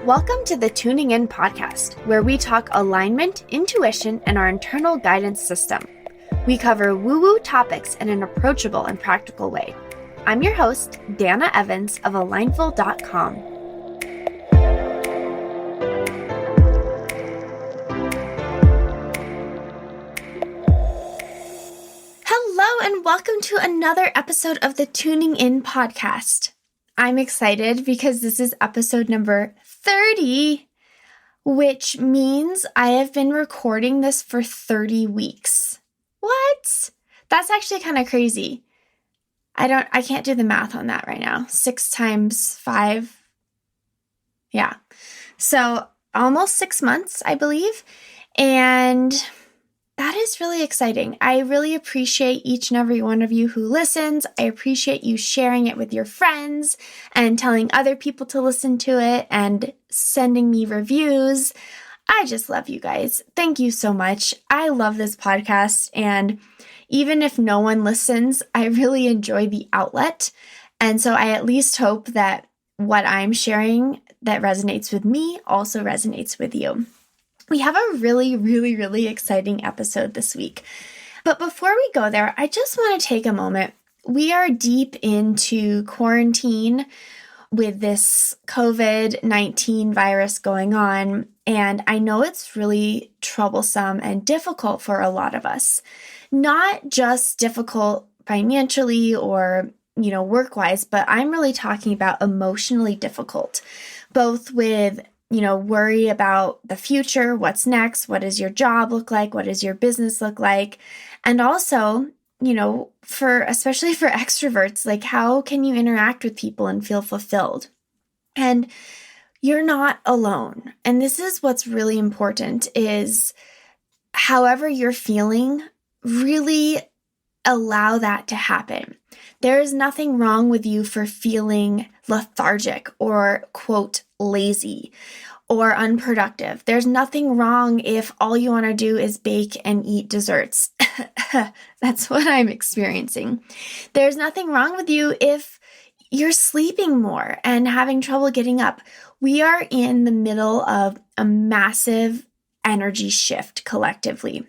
Welcome to the Tuning In podcast, where we talk alignment, intuition, and our internal guidance system. We cover woo-woo topics in an approachable and practical way. I'm your host, Dana Evans of Alignful.com. Hello, and welcome to another episode of the Tuning In podcast. I'm excited because this is episode number 30, which means I have been recording this for 30 weeks. What? That's actually kind of crazy. I can't do the math on that right now. 6 times 5. Yeah. So almost 6 months, I believe. And that is really exciting. I really appreciate each and every one of you who listens. I appreciate you sharing it with your friends and telling other people to listen to it and sending me reviews. I just love you guys. Thank you so much. I love this podcast, and even if no one listens, I really enjoy the outlet. And so I at least hope that what I'm sharing that resonates with me also resonates with you. We have a really exciting episode this week. But before we go there, I just want to take a moment. We are deep into quarantine with this COVID-19 virus going on, and I know it's really troublesome and difficult for a lot of us. Not just difficult financially or, work-wise, but I'm really talking about emotionally difficult, both with worry about the future, what's next, what does your job look like, what does your business look like, and also, especially for extroverts, like how can you interact with people and feel fulfilled? And you're not alone. And this is what's really important is however you're feeling, really allow that to happen. There is nothing wrong with you for feeling lethargic or, quote, lazy or unproductive. There's nothing wrong if all you want to do is bake and eat desserts. That's what I'm experiencing. There's nothing wrong with you if you're sleeping more and having trouble getting up. We are in the middle of a massive energy shift collectively,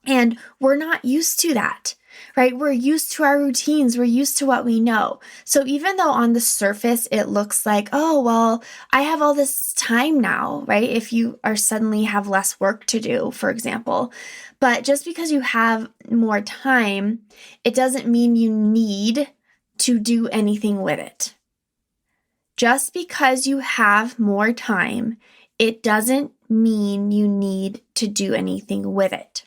and we're not used to that. Right? We're used to our routines. We're used to what we know. So even though on the surface it looks like, oh, well, I have all this time now, right? If you are suddenly have less work to do, for example. But just because you have more time, it doesn't mean you need to do anything with it. Just because you have more time, it doesn't mean you need to do anything with it.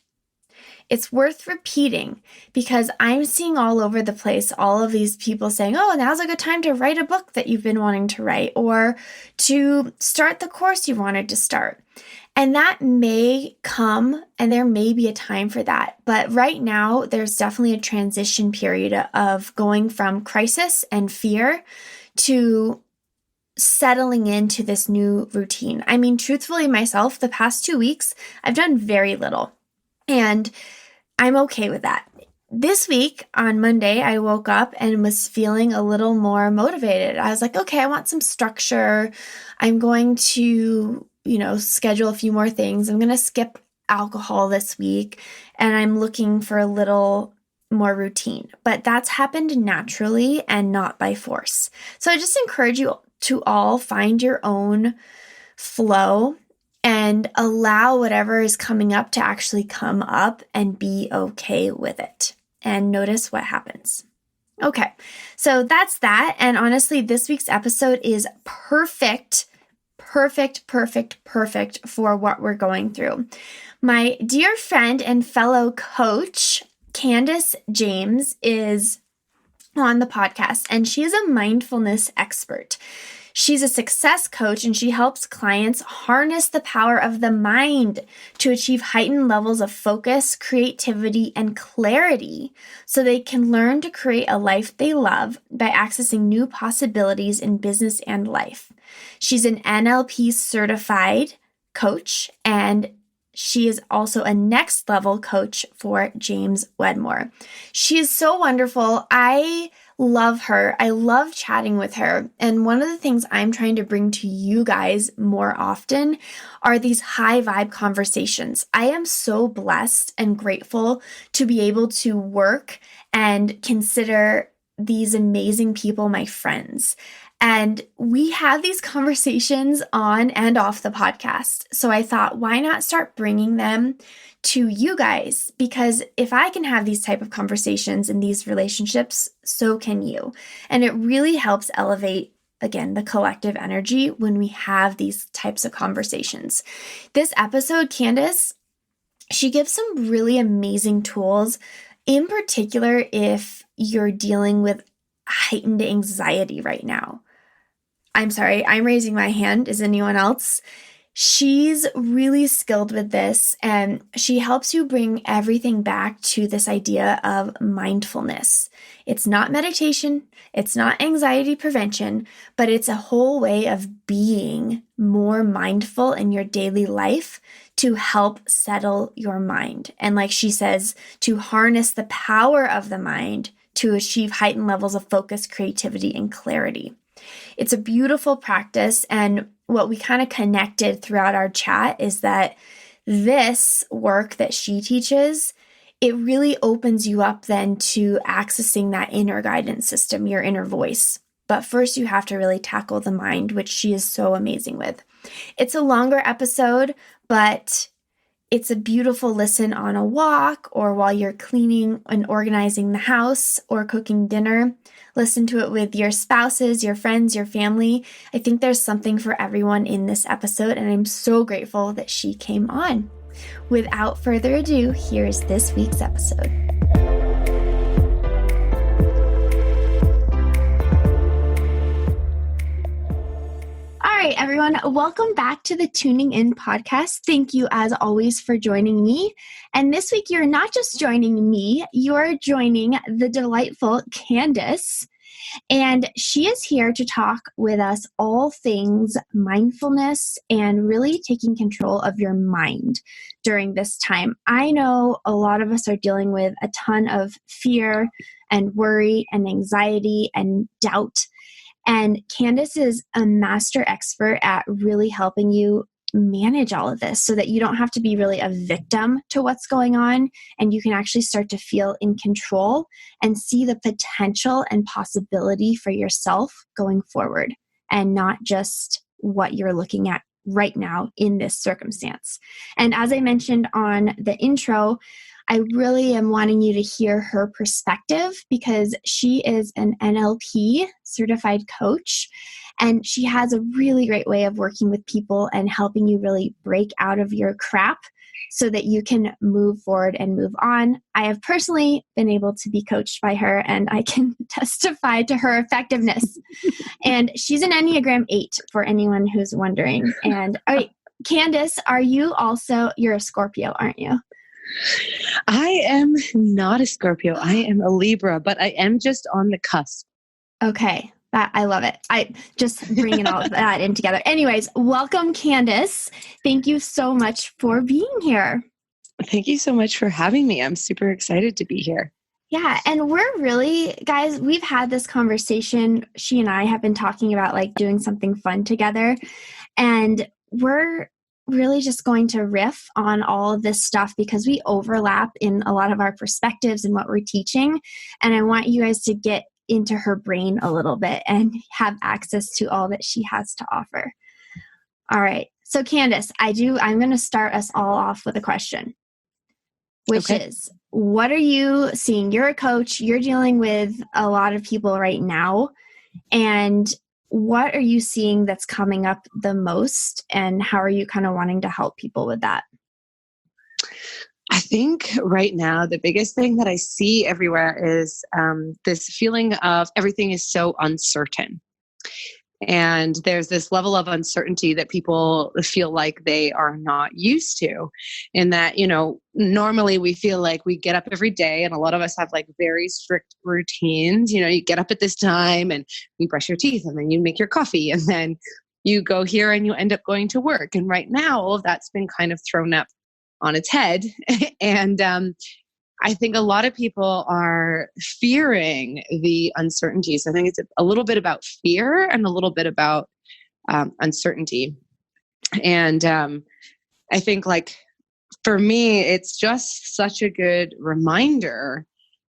It's worth repeating because I'm seeing all over the place all of these people saying, oh, now's a good time to write a book that you've been wanting to write or to start the course you wanted to start. And that may come and there may be a time for that. But right now, there's definitely a transition period of going from crisis and fear to settling into this new routine. I mean, truthfully, myself, the past 2 weeks, I've done very little. And I'm okay with that. This week on Monday, I woke up and was feeling a little more motivated. I was like, okay, I want some structure. I'm going to, schedule a few more things. I'm going to skip alcohol this week, and I'm looking for a little more routine. But that's happened naturally and not by force. So I just encourage you to all find your own flow and allow whatever is coming up to actually come up and be okay with it. And notice what happens. Okay, so that's that. And honestly, this week's episode is perfect for what we're going through. My dear friend and fellow coach, Kandis James, is on the podcast, and she is a mindfulness expert. She's a success coach, and she helps clients harness the power of the mind to achieve heightened levels of focus, creativity, and clarity so they can learn to create a life they love by accessing new possibilities in business and life. She's an NLP certified coach, and she is also a next level coach for James Wedmore. She is so wonderful. I love her. I love chatting with her. And one of the things I'm trying to bring to you guys more often are these high vibe conversations. I am so blessed and grateful to be able to work and consider these amazing people my friends. And we have these conversations on and off the podcast. So I thought, why not start bringing them to you guys? Because if I can have these type of conversations in these relationships, so can you. And it really helps elevate, again, the collective energy when we have these types of conversations. This episode, Kandis, she gives some really amazing tools, in particular if you're dealing with heightened anxiety right now. I'm sorry, I'm raising my hand. Is anyone else? She's really skilled with this, and she helps you bring everything back to this idea of mindfulness. It's not meditation, it's not anxiety prevention, but it's a whole way of being more mindful in your daily life to help settle your mind. And like she says, to harness the power of the mind to achieve heightened levels of focus, creativity, and clarity. It's a beautiful practice, and what we kind of connected throughout our chat is that this work that she teaches, it really opens you up then to accessing that inner guidance system, your inner voice. But first you have to really tackle the mind, which she is so amazing with. It's a longer episode, but it's a beautiful listen on a walk or while you're cleaning and organizing the house or cooking dinner. Listen to it with your spouses, your friends, your family. I think there's something for everyone in this episode, and I'm so grateful that she came on. Without further ado, here's this week's episode. All right, everyone, welcome back to the Tuning In podcast. Thank you, as always, for joining me. And this week, you're not just joining me, you're joining the delightful Kandis. And she is here to talk with us all things mindfulness and really taking control of your mind during this time. I know a lot of us are dealing with a ton of fear and worry and anxiety and doubt. And Kandis is a master expert at really helping you manage all of this so that you don't have to be really a victim to what's going on, and you can actually start to feel in control and see the potential and possibility for yourself going forward, and not just what you're looking at right now in this circumstance. And as I mentioned on the intro, I really am wanting you to hear her perspective because she is an NLP certified coach, and she has a really great way of working with people and helping you really break out of your crap so that you can move forward and move on. I have personally been able to be coached by her, and I can testify to her effectiveness. And she's an Enneagram 8 for anyone who's wondering. And all right, Kandis, you're a Scorpio, aren't you? I am not a Scorpio. I am a Libra, but I am just on the cusp. Okay. I love it. I just bringing all of that in together. Anyways, welcome, Kandis. Thank you so much for being here. Thank you so much for having me. I'm super excited to be here. Yeah. And we're really, guys, we've had this conversation. She and I have been talking about like doing something fun together. And we're really just going to riff on all of this stuff because we overlap in a lot of our perspectives and what we're teaching. And I want you guys to get into her brain a little bit and have access to all that she has to offer. All right. So Kandis, I'm going to start us all off with a question, which is, what are you seeing? You're a coach, you're dealing with a lot of people right now. And what are you seeing that's coming up the most, and how are you kind of wanting to help people with that? I think right now, the biggest thing that I see everywhere is this feeling of everything is so uncertain. And there's this level of uncertainty that people feel like they are not used to. In that, normally we feel like we get up every day, and a lot of us have like very strict routines. You get up at this time and you brush your teeth, and then you make your coffee, and then you go here and you end up going to work. And right now, all of that's been kind of thrown up on its head. And I think a lot of people are fearing the uncertainties. I think it's a little bit about fear and a little bit about uncertainty. And I think, like, for me, it's just such a good reminder.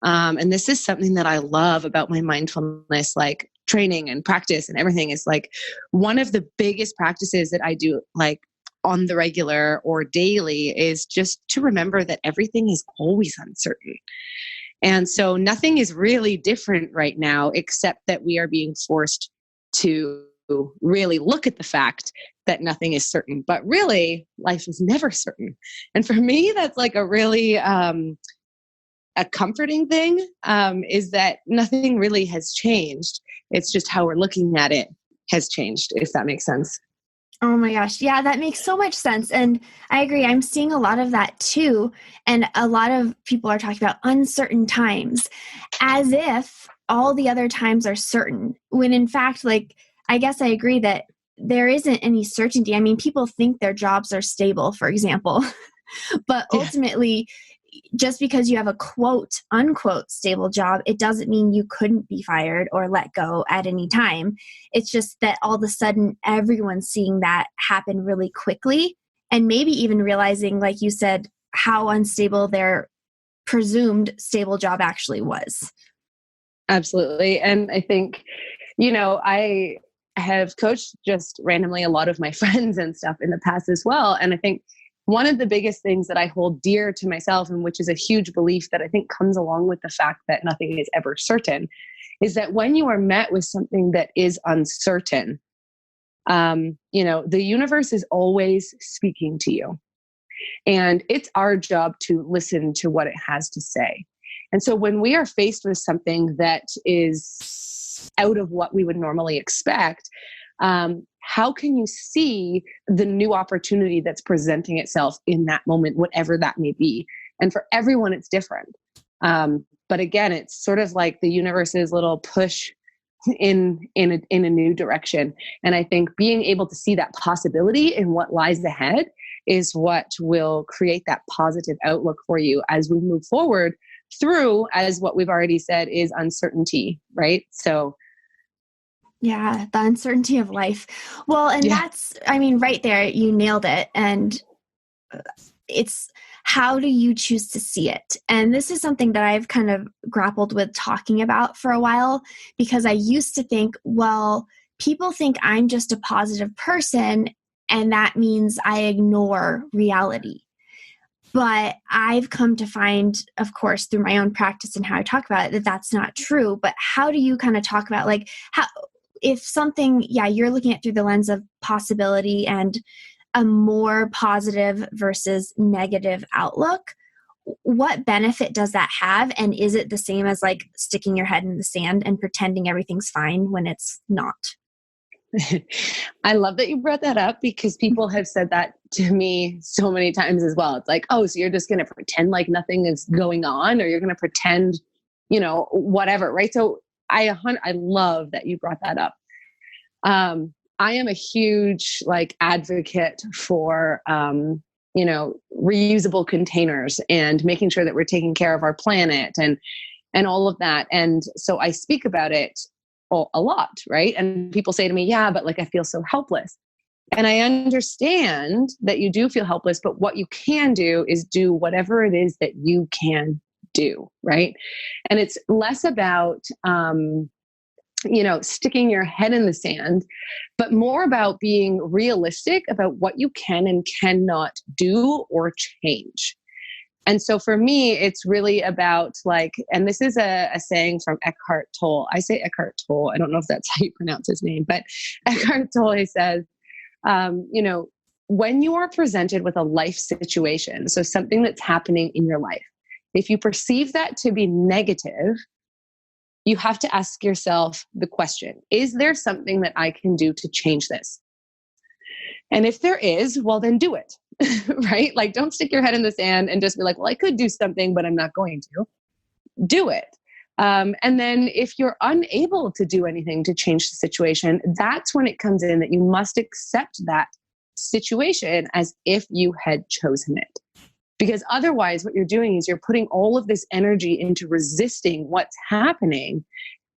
And this is something that I love about my mindfulness, like training and practice and everything, is like one of the biggest practices that I do, like on the regular or daily, is just to remember that everything is always uncertain. And so nothing is really different right now, except that we are being forced to really look at the fact that nothing is certain. But really, life is never certain. And for me, that's like a really a comforting thing, is that nothing really has changed. It's just how we're looking at it has changed, if that makes sense. Oh my gosh. Yeah, that makes so much sense. And I agree. I'm seeing a lot of that too. And a lot of people are talking about uncertain times as if all the other times are certain, when in fact, like, I guess I agree that there isn't any certainty. I mean, people think their jobs are stable, for example, but Yeah. ultimately, just because you have a quote unquote stable job, it doesn't mean you couldn't be fired or let go at any time. It's just that all of a sudden everyone's seeing that happen really quickly, and maybe even realizing, like you said, how unstable their presumed stable job actually was. Absolutely. And I think, I have coached just randomly a lot of my friends and stuff in the past as well. And I think one of the biggest things that I hold dear to myself, and which is a huge belief that I think comes along with the fact that nothing is ever certain, is that when you are met with something that is uncertain, the universe is always speaking to you. And it's our job to listen to what it has to say. And so when we are faced with something that is out of what we would normally expect, how can you see the new opportunity that's presenting itself in that moment, whatever that may be? And for everyone, it's different. But again, it's sort of like the universe's little push in a new direction. And I think being able to see that possibility in what lies ahead is what will create that positive outlook for you as we move forward through, as what we've already said, is uncertainty, right? So Yeah, the uncertainty of life. Well, and yeah. that's, I mean, right there, you nailed it. And it's, how do you choose to see it? And this is something that I've kind of grappled with talking about for a while, because I used to think, well, people think I'm just a positive person, and that means I ignore reality. But I've come to find, of course, through my own practice and how I talk about it, that that's not true. But how do you kind of talk about, like, how, if something, yeah, you're looking at through the lens of possibility and a more positive versus negative outlook, what benefit does that have? And is it the same as like sticking your head in the sand and pretending everything's fine when it's not? I love that you brought that up, because people have said that to me so many times as well. It's like, oh, so you're just going to pretend like nothing is going on, or you're going to pretend, whatever. Right. So I love that you brought that up. I am a huge advocate for, reusable containers and making sure that we're taking care of our planet and all of that. And so I speak about it a lot, right? And people say to me, yeah, but I feel so helpless. And I understand that you do feel helpless, but what you can do is do whatever it is that you can do, right? And it's less about, sticking your head in the sand, but more about being realistic about what you can and cannot do or change. And so for me, it's really about and this is a saying from Eckhart Tolle. I say Eckhart Tolle. I don't know if that's how you pronounce his name, but Eckhart Tolle says, when you are presented with a life situation, so something that's happening in your life, if you perceive that to be negative, you have to ask yourself the question, is there something that I can do to change this? And if there is, well, then do it, right? Don't stick your head in the sand and just be like, well, I could do something, but I'm not going to. Do it. And then if you're unable to do anything to change the situation, that's when it comes in that you must accept that situation as if you had chosen it. Because otherwise what you're doing is you're putting all of this energy into resisting what's happening.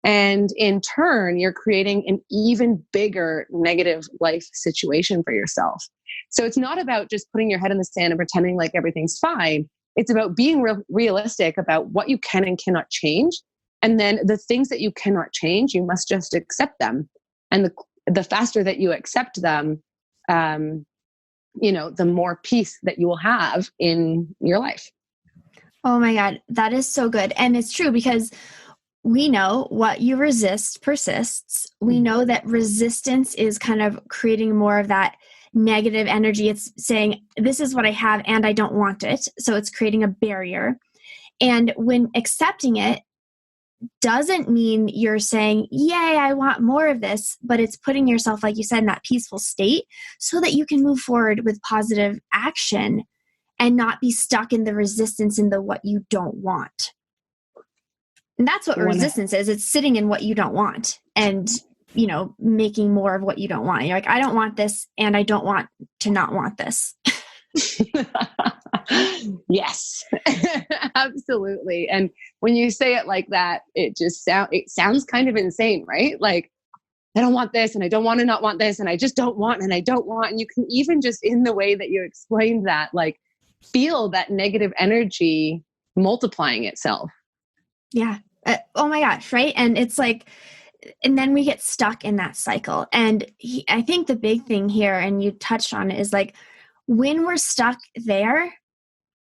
And in turn, you're creating an even bigger negative life situation for yourself. So it's not about just putting your head in the sand and pretending like everything's fine. It's about being realistic about what you can and cannot change. And then the things that you cannot change, you must just accept them. And the faster that you accept them, the more peace that you will have in your life. Oh my God, that is so good. And it's true because we know what you resist persists. We know that resistance is kind of creating more of that negative energy. It's saying, this is what I have and I don't want it. So it's creating a barrier. And when accepting it doesn't mean you're saying, yay, I want more of this, but it's putting yourself, like you said, in that peaceful state so that you can move forward with positive action and not be stuck in the resistance in the what you don't want. And that's what resistance is. It's sitting in what you don't want and, making more of what you don't want. You're like, I don't want this and I don't want to not want this. Yes, absolutely. And when you say it like that, it sounds kind of insane, right? Like, I don't want this and I don't want to not want this and I just don't want and I don't want. And you can even just in the way that you explained that, like feel that negative energy multiplying itself. Yeah. Oh my gosh. Right. And it's like, and then we get stuck in that cycle. And I think the big thing here, and you touched on it, is like when we're stuck there,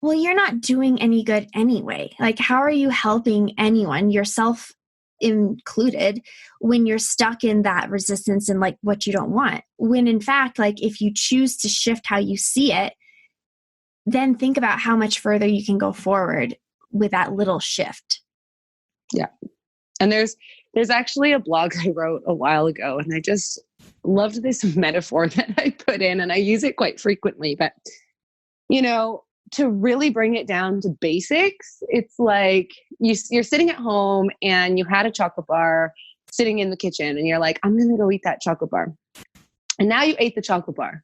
well, you're not doing any good anyway. Like, how are you helping anyone, yourself included, when you're stuck in that resistance and like what you don't want? When in fact, like if you choose to shift how you see it, then think about how much further you can go forward with that little shift. Yeah. And there's actually a blog I wrote a while ago, and I just loved this metaphor that I put in, and I use it quite frequently. But, to really bring it down to basics, it's like you're sitting at home and you had a chocolate bar sitting in the kitchen, and you're like, I'm going to go eat that chocolate bar. And now you ate the chocolate bar.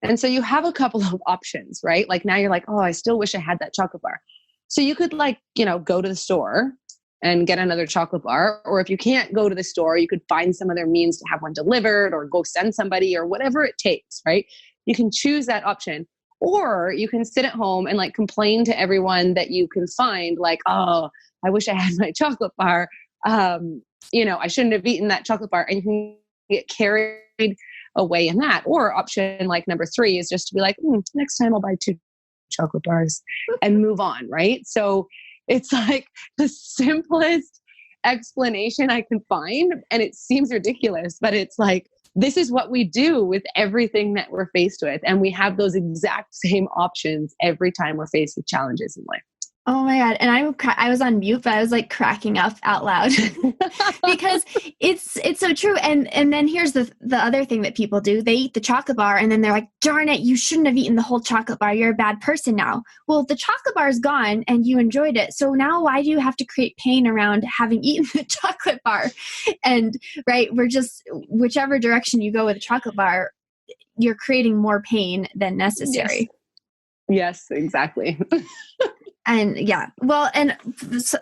And so you have a couple of options, right? Like now you're like, oh, I still wish I had that chocolate bar. So you could go to the store and get another chocolate bar. Or if you can't go to the store, you could find some other means to have one delivered or go send somebody or whatever it takes, right? You can choose that option. Or you can sit at home and complain to everyone that you can find, like, oh, I wish I had my chocolate bar. I shouldn't have eaten that chocolate bar. And you can get carried away in that. Or option number 3 is just to be like, next time I'll buy 2 chocolate bars and move on, right? So it's like the simplest explanation I can find. And it seems ridiculous, but it's like, this is what we do with everything that we're faced with. And we have those exact same options every time we're faced with challenges in life. Oh my God. And I was on mute, but I was cracking up out loud because it's so true. And then here's the other thing that people do. They eat the chocolate bar and then they're like, darn it, you shouldn't have eaten the whole chocolate bar. You're a bad person now. Well, the chocolate bar is gone and you enjoyed it. So now why do you have to create pain around having eaten the chocolate bar? And right, we're just, whichever direction you go with a chocolate bar, you're creating more pain than necessary. Yes, exactly. And yeah, well, and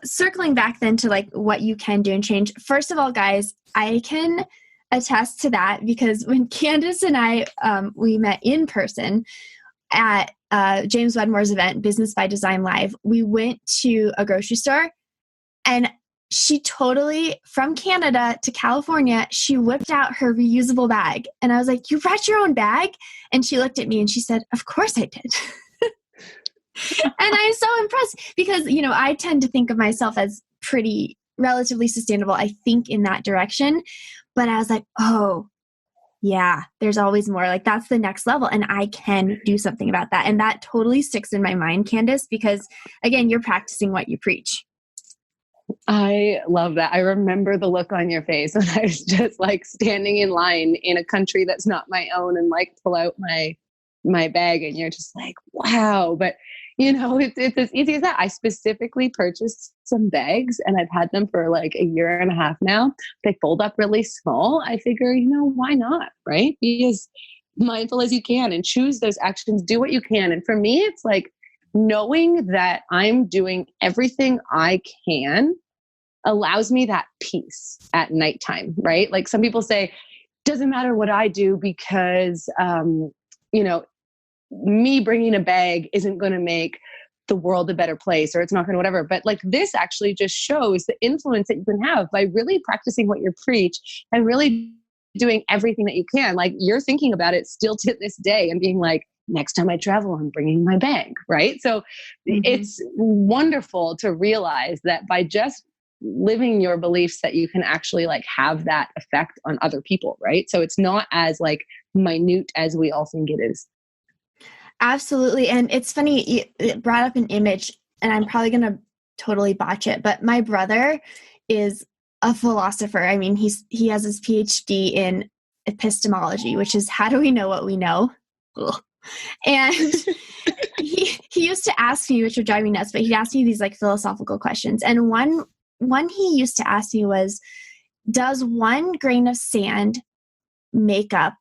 circling back then to what you can do and change. First of all, guys, I can attest to that because when Kandis and I, we met in person at James Wedmore's event, Business by Design Live, we went to a grocery store and she totally, from Canada to California, she whipped out her reusable bag. And I was like, you brought your own bag? And she looked at me and she said, of course I did. And I'm so impressed because, I tend to think of myself as pretty relatively sustainable. I think in that direction, but I was like, oh yeah, there's always more. That's the next level. And I can do something about that. And that totally sticks in my mind, Kandis, because again, you're practicing what you preach. I love that. I remember the look on your face when I was just standing in line in a country that's not my own and pull out my bag and you're just like, wow. But it's as easy as that. I specifically purchased some bags and I've had them for a year and a half now. They fold up really small. I figure, why not? Right? Be as mindful as you can and choose those actions, do what you can. And for me, it's knowing that I'm doing everything I can allows me that peace at nighttime, right? Like some people say, doesn't matter what I do because, you know, me bringing a bag isn't going to make the world a better place, or it's not going to whatever. But like this actually just shows the influence that you can have by really practicing what you preach and really doing everything that you can. Like you're thinking about it still to this day and being like, next time I travel, I'm bringing my bag, right? So it's wonderful to realize that by just living your beliefs that you can actually like have that effect on other people, right? So it's not as like minute as we all think it is. Absolutely. And it's funny, it brought up an image, and I'm probably going to totally botch it, but my brother is a philosopher. I mean, he has his PhD in epistemology, which is how do we know what we know? Ugh. And he used to ask me, which would drive me nuts, but he'd ask me these like philosophical questions. And one he used to ask me was, does one grain of sand make up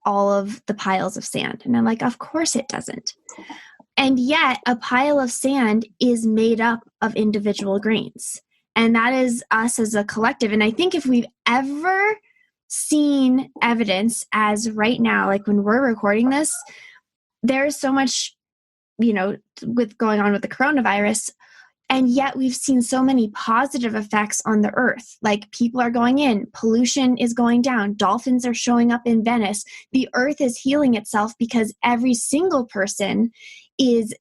all of the piles of sand? And I'm like, of course it doesn't. And yet a pile of sand is made up of individual grains. And that is us as a collective. And I think if we've ever seen evidence as right now, like when we're recording this, there's so much, with going on with the coronavirus. And yet we've seen so many positive effects on the earth. Like people are going in, pollution is going down, dolphins are showing up in Venice. The earth is healing itself because every single person is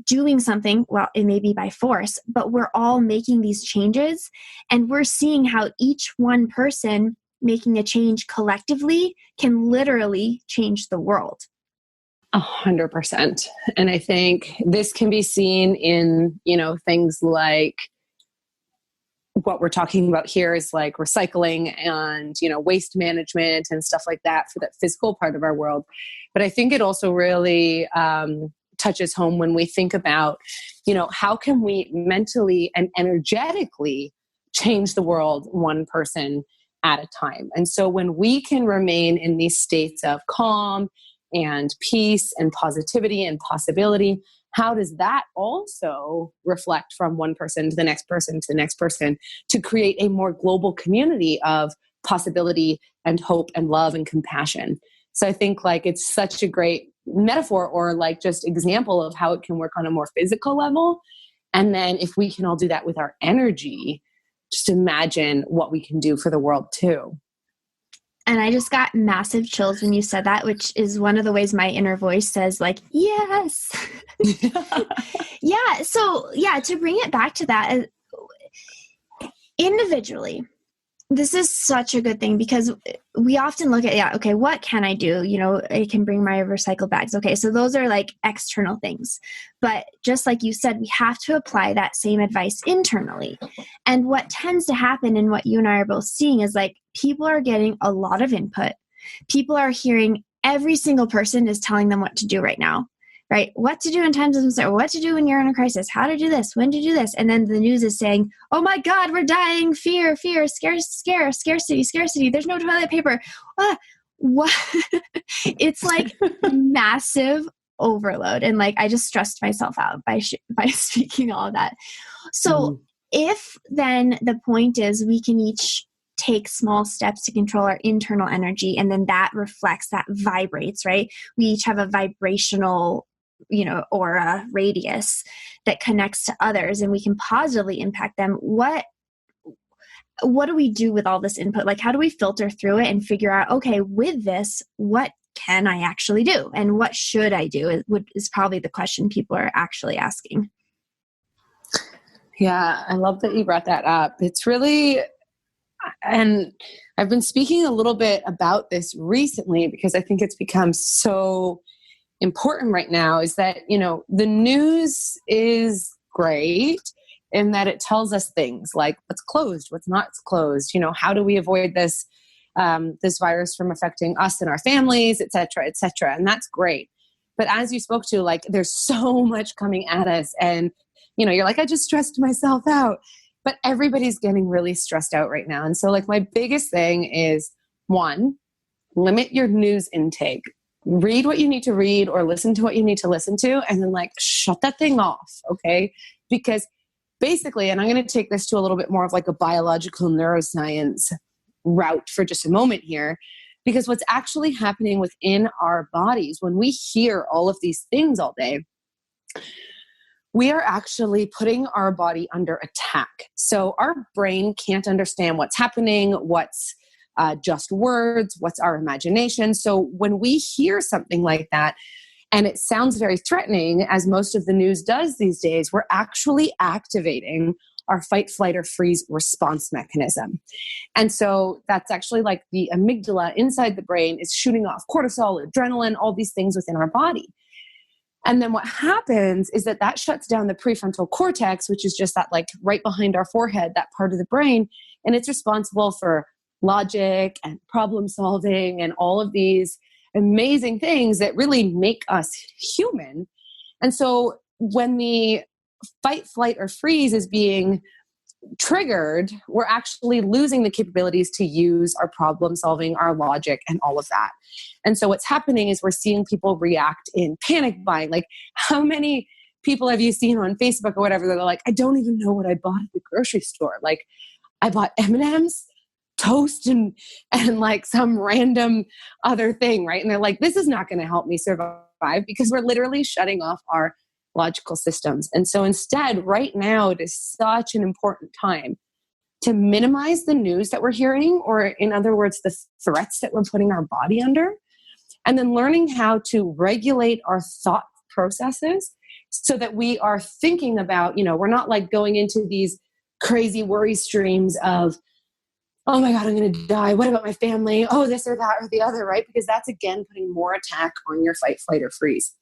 doing something. Well, it may be by force, but we're all making these changes. And we're seeing how each one person making a change collectively can literally change the world. 100%. And I think this can be seen in, things like what we're talking about here is like recycling and, waste management and stuff like that for that physical part of our world. But I think it also really touches home when we think about, how can we mentally and energetically change the world one person at a time? And so when we can remain in these states of calm and peace and positivity and possibility, how does that also reflect from one person to the next person to the next person to create a more global community of possibility and hope and love and compassion? So I think like it's such a great metaphor or like just example of how it can work on a more physical level. And then if we can all do that with our energy, just imagine what we can do for the world too. And I just got massive chills when you said that, which is one of the ways my inner voice says like, yes. Yeah. So yeah, to bring it back to that, individually, this is such a good thing because we often look at, okay, what can I do? I can bring my recycle bags. Okay. So those are like external things. But just like you said, we have to apply that same advice internally. And what tends to happen and what you and I are both seeing is like people are getting a lot of input. People are hearing every single person is telling them what to do right now. Right? What to do in times of uncertainty, what to do when you're in a crisis, how to do this, when to do this. And then the news is saying, oh my God, we're dying, fear, scarcity, there's no toilet paper. What? It's like massive overload. And like, I just stressed myself out by speaking all of that. So if then the point is we can each take small steps to control our internal energy, and then that reflects, that vibrates, right? We each have a vibrational aura radius that connects to others, and we can positively impact them. What do we do with all this input? Like, how do we filter through it and figure out, okay, with this, what can I actually do? And what should I do is probably the question people are actually asking. Yeah, I love that you brought that up. It's really, and I've been speaking a little bit about this recently because I think it's become so important right now, is that, the news is great in that it tells us things like what's closed, what's not closed, how do we avoid this, this virus from affecting us and our families, et cetera, et cetera. And that's great. But as you spoke to, like, there's so much coming at us and, you're like, I just stressed myself out, but everybody's getting really stressed out right now. And so like my biggest thing is, one, limit your news intake. read what you need to read or listen to what you need to listen to, and then like shut that thing off. Okay. Because basically, and I'm going to take this to a little bit more of like a biological neuroscience route for just a moment here, because what's actually happening within our bodies when we hear all of these things all day, we are actually putting our body under attack. So our brain can't understand what's happening, what's just words, what's our imagination. So when we hear something like that, and it sounds very threatening, as most of the news does these days, we're actually activating our fight, flight, or freeze response mechanism. And so that's actually like the amygdala inside the brain is shooting off cortisol, adrenaline, all these things within our body. And then what happens is that shuts down the prefrontal cortex, which is just that like right behind our forehead, that part of the brain. And it's responsible for logic and problem solving and all of these amazing things that really make us human. And so when the fight, flight, or freeze is being triggered, we're actually losing the capabilities to use our problem solving, our logic, and all of that. And so what's happening is we're seeing people react in panic buying. Like, how many people have you seen on Facebook or whatever that are like, I don't even know what I bought at the grocery store. Like, I bought M&Ms, toast, and like some random other thing, right? And they're like, this is not going to help me survive, because we're literally shutting off our logical systems. And so instead, right now, it is such an important time to minimize the news that we're hearing, or in other words, the threats that we're putting our body under, and then learning how to regulate our thought processes so that we are thinking about, we're not like going into these crazy worry streams of, oh my God, I'm going to die. What about my family? Oh, this or that or the other, right? Because that's, again, putting more attack on your fight, flight, or freeze.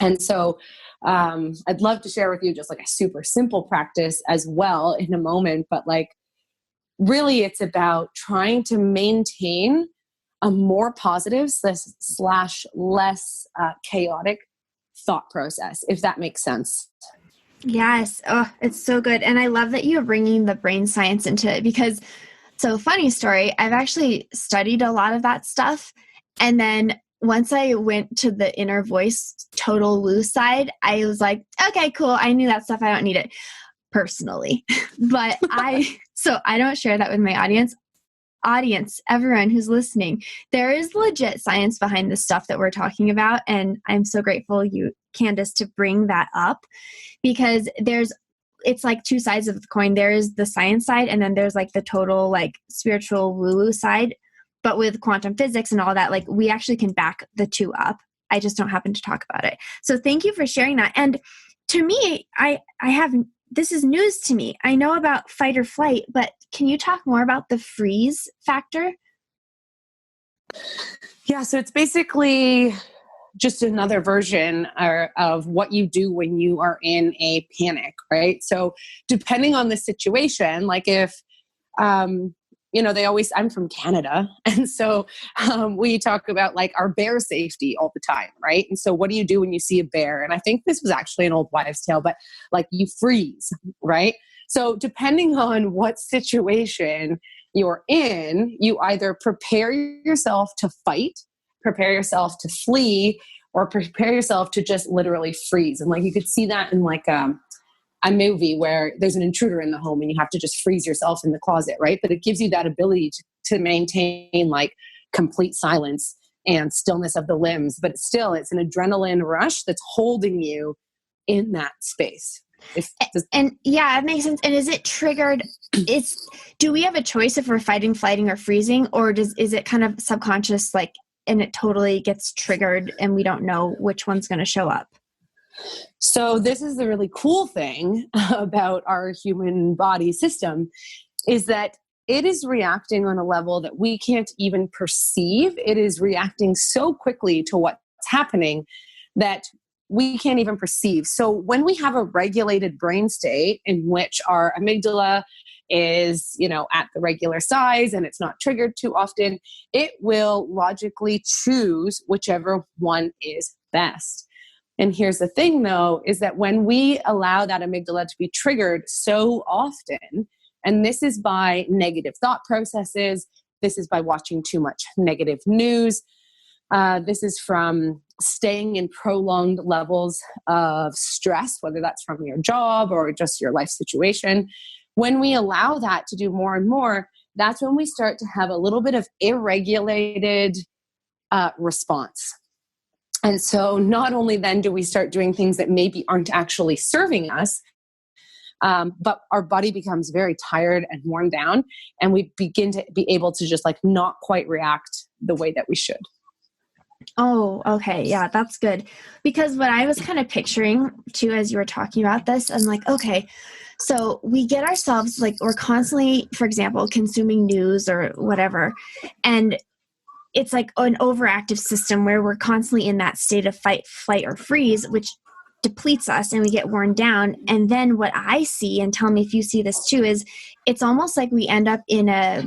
And so I'd love to share with you just like a super simple practice as well in a moment. But like, really, it's about trying to maintain a more positive slash less chaotic thought process, if that makes sense. Yes. Oh, it's so good. And I love that you're bringing the brain science into it, because so funny story, I've actually studied a lot of that stuff. And then once I went to the inner voice, total woo side, I was like, okay, cool. I knew that stuff. I don't need it personally. But so I don't share that with my audience, everyone who's listening. There is legit science behind the stuff that we're talking about. And I'm so grateful you, Kandis, to bring that up, because it's like two sides of the coin. There is the science side, and then there's like the total like spiritual woo-woo side. But with quantum physics and all that, like we actually can back the two up. I just don't happen to talk about it. So thank you for sharing that. And to me, this is news to me. I know about fight or flight, but can you talk more about the freeze factor? Yeah, so it's basically just another version of what you do when you are in a panic, right? So depending on the situation, like if, I'm from Canada. And so we talk about like our bear safety all the time, right? And so what do you do when you see a bear? And I think this was actually an old wives' tale, but like you freeze, right? So depending on what situation you're in, you either prepare yourself to fight, prepare yourself to flee, or prepare yourself to just literally freeze. And like you could see that in like a movie where there's an intruder in the home and you have to just freeze yourself in the closet, right? But it gives you that ability to maintain like complete silence and stillness of the limbs. But still, it's an adrenaline rush that's holding you in that space. And yeah, it makes sense. And is it triggered? Do we have a choice if we're fighting, flighting, or freezing, or is it kind of subconscious, like, and it totally gets triggered and we don't know which one's going to show up? So this is the really cool thing about our human body system, is that it is reacting on a level that we can't even perceive. It is reacting so quickly to what's happening that we can't even perceive. So when we have a regulated brain state in which our amygdala is, at the regular size and it's not triggered too often, it will logically choose whichever one is best. And here's the thing, though, is that when we allow that amygdala to be triggered so often, and this is by negative thought processes, this is by watching too much negative news, This is from staying in prolonged levels of stress, whether that's from your job or just your life situation. When we allow that to do more and more, that's when we start to have a little bit of irregulated response. And so not only then do we start doing things that maybe aren't actually serving us, but our body becomes very tired and worn down, and we begin to be able to just like not quite react the way that we should. Oh, okay. Yeah, that's good. Because what I was kind of picturing too, as you were talking about this, I'm like, okay, so we get ourselves like, we're constantly, for example, consuming news or whatever. And it's like an overactive system where we're constantly in that state of fight, flight, or freeze, which depletes us and we get worn down. And then what I see, and tell me if you see this too, is it's almost like we end up in a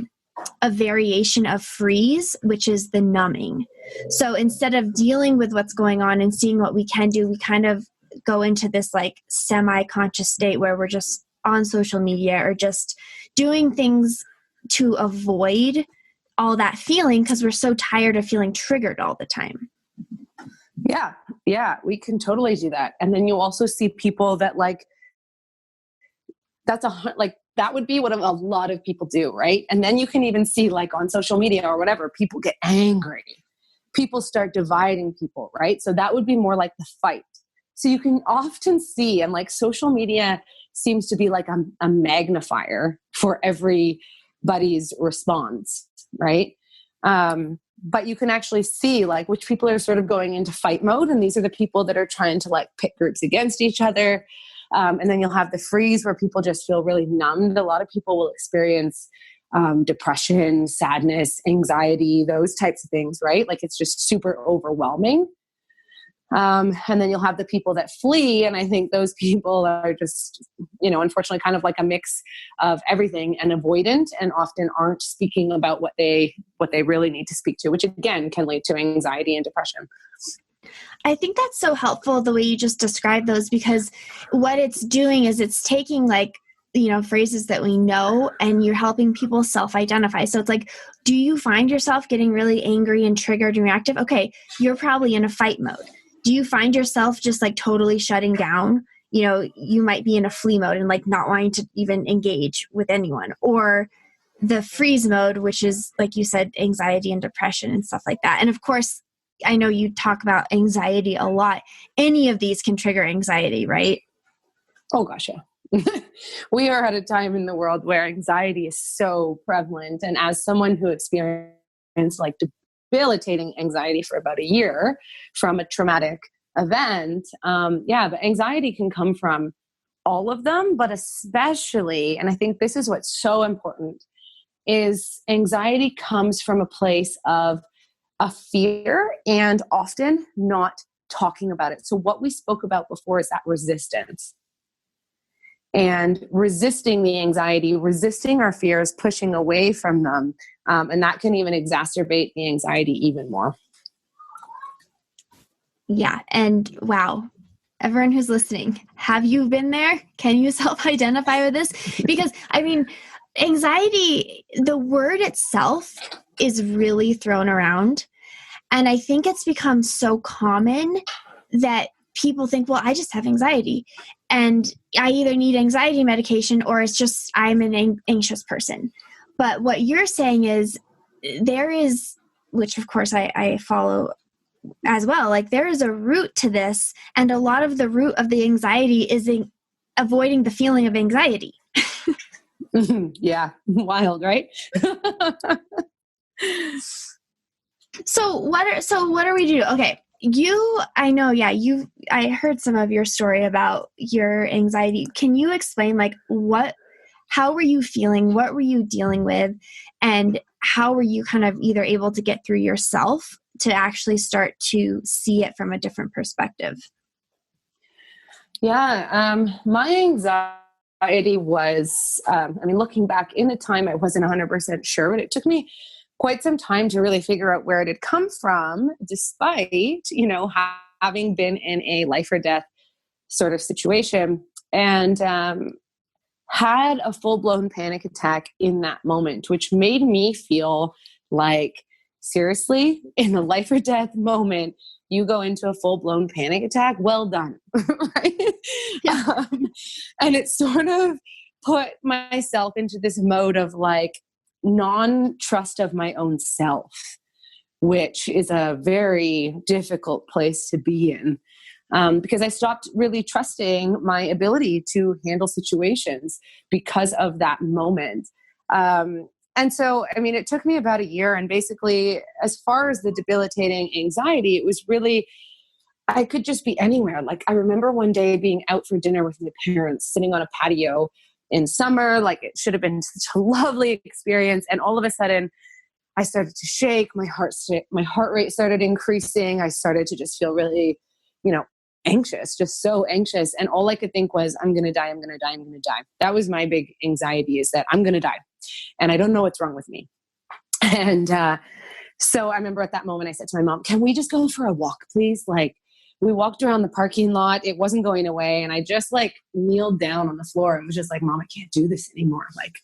variation of freeze, which is the numbing. So instead of dealing with what's going on and seeing what we can do, we kind of go into this like semi-conscious state where we're just on social media or just doing things to avoid all that feeling because we're so tired of feeling triggered all the time. Yeah, we can totally do that. And then you also see people that like, that would be what a lot of people do, right? And then you can even see like on social media or whatever, people get angry. People start dividing people, right? So that would be more like the fight. So you can often see, and like social media seems to be like a magnifier for everybody's response, right? But you can actually see like which people are sort of going into fight mode. And these are the people that are trying to like pit groups against each other. And then you'll have the freeze where people just feel really numbed. A lot of people will experience depression, sadness, anxiety, those types of things, right? Like it's just super overwhelming. And then you'll have the people that flee. And I think those people are just, unfortunately kind of like a mix of everything and avoidant, and often aren't speaking about what they really need to speak to, which again can lead to anxiety and depression. I think that's so helpful the way you just described those, because what it's doing is it's taking like, phrases that we know, and you're helping people self-identify. So it's like, do you find yourself getting really angry and triggered and reactive? Okay, you're probably in a fight mode. Do you find yourself just like totally shutting down? You might be in a flee mode and like not wanting to even engage with anyone, or the freeze mode, which is like you said, anxiety and depression and stuff like that. And of course, I know you talk about anxiety a lot. Any of these can trigger anxiety, right? Oh gosh, yeah. We are at a time in the world where anxiety is so prevalent. And as someone who experienced like debilitating anxiety for about a year from a traumatic event, but anxiety can come from all of them, but especially, and I think this is what's so important, is anxiety comes from a place of a fear and often not talking about it. So what we spoke about before is that resistance. And resisting the anxiety, resisting our fears, pushing away from them. And that can even exacerbate the anxiety even more. Yeah. And wow, everyone who's listening, have you been there? Can you self-identify with this? Because anxiety, the word itself is really thrown around. And I think it's become so common that people think, well, I just have anxiety and I either need anxiety medication or it's just I'm an anxious person. But what you're saying is there is, which of course I follow as well, like there is a root to this, and a lot of the root of the anxiety is in avoiding the feeling of anxiety. Yeah, wild, right? So what are we to do? Okay. I heard some of your story about your anxiety. Can you explain like how were you feeling? What were you dealing with? And how were you kind of either able to get through yourself to actually start to see it from a different perspective? Yeah. My anxiety was, looking back in the time, I wasn't 100% sure, but it took me quite some time to really figure out where it had come from, despite, having been in a life or death sort of situation, and had a full-blown panic attack in that moment, which made me feel like seriously, in the life or death moment, you go into a full-blown panic attack. Well done. Right? Yeah. And it sort of put myself into this mode of like non-trust of my own self, which is a very difficult place to be in. Because I stopped really trusting my ability to handle situations because of that moment. And so, I mean, it took me about a year. And basically, as far as the debilitating anxiety, it was really, I could just be anywhere. Like, I remember one day being out for dinner with my parents, sitting on a patio in summer. Like, it should have been such a lovely experience. And all of a sudden, I started to shake. My heart rate started increasing. I started to just feel really, anxious, just so anxious. And all I could think was, I'm going to die. I'm going to die. I'm going to die. That was my big anxiety, is that I'm going to die. And I don't know what's wrong with me. And so I remember at that moment, I said to my mom, can we just go for a walk, please? Like, we walked around the parking lot. It wasn't going away. And I just like kneeled down on the floor and was just like, Mom, I can't do this anymore. Like,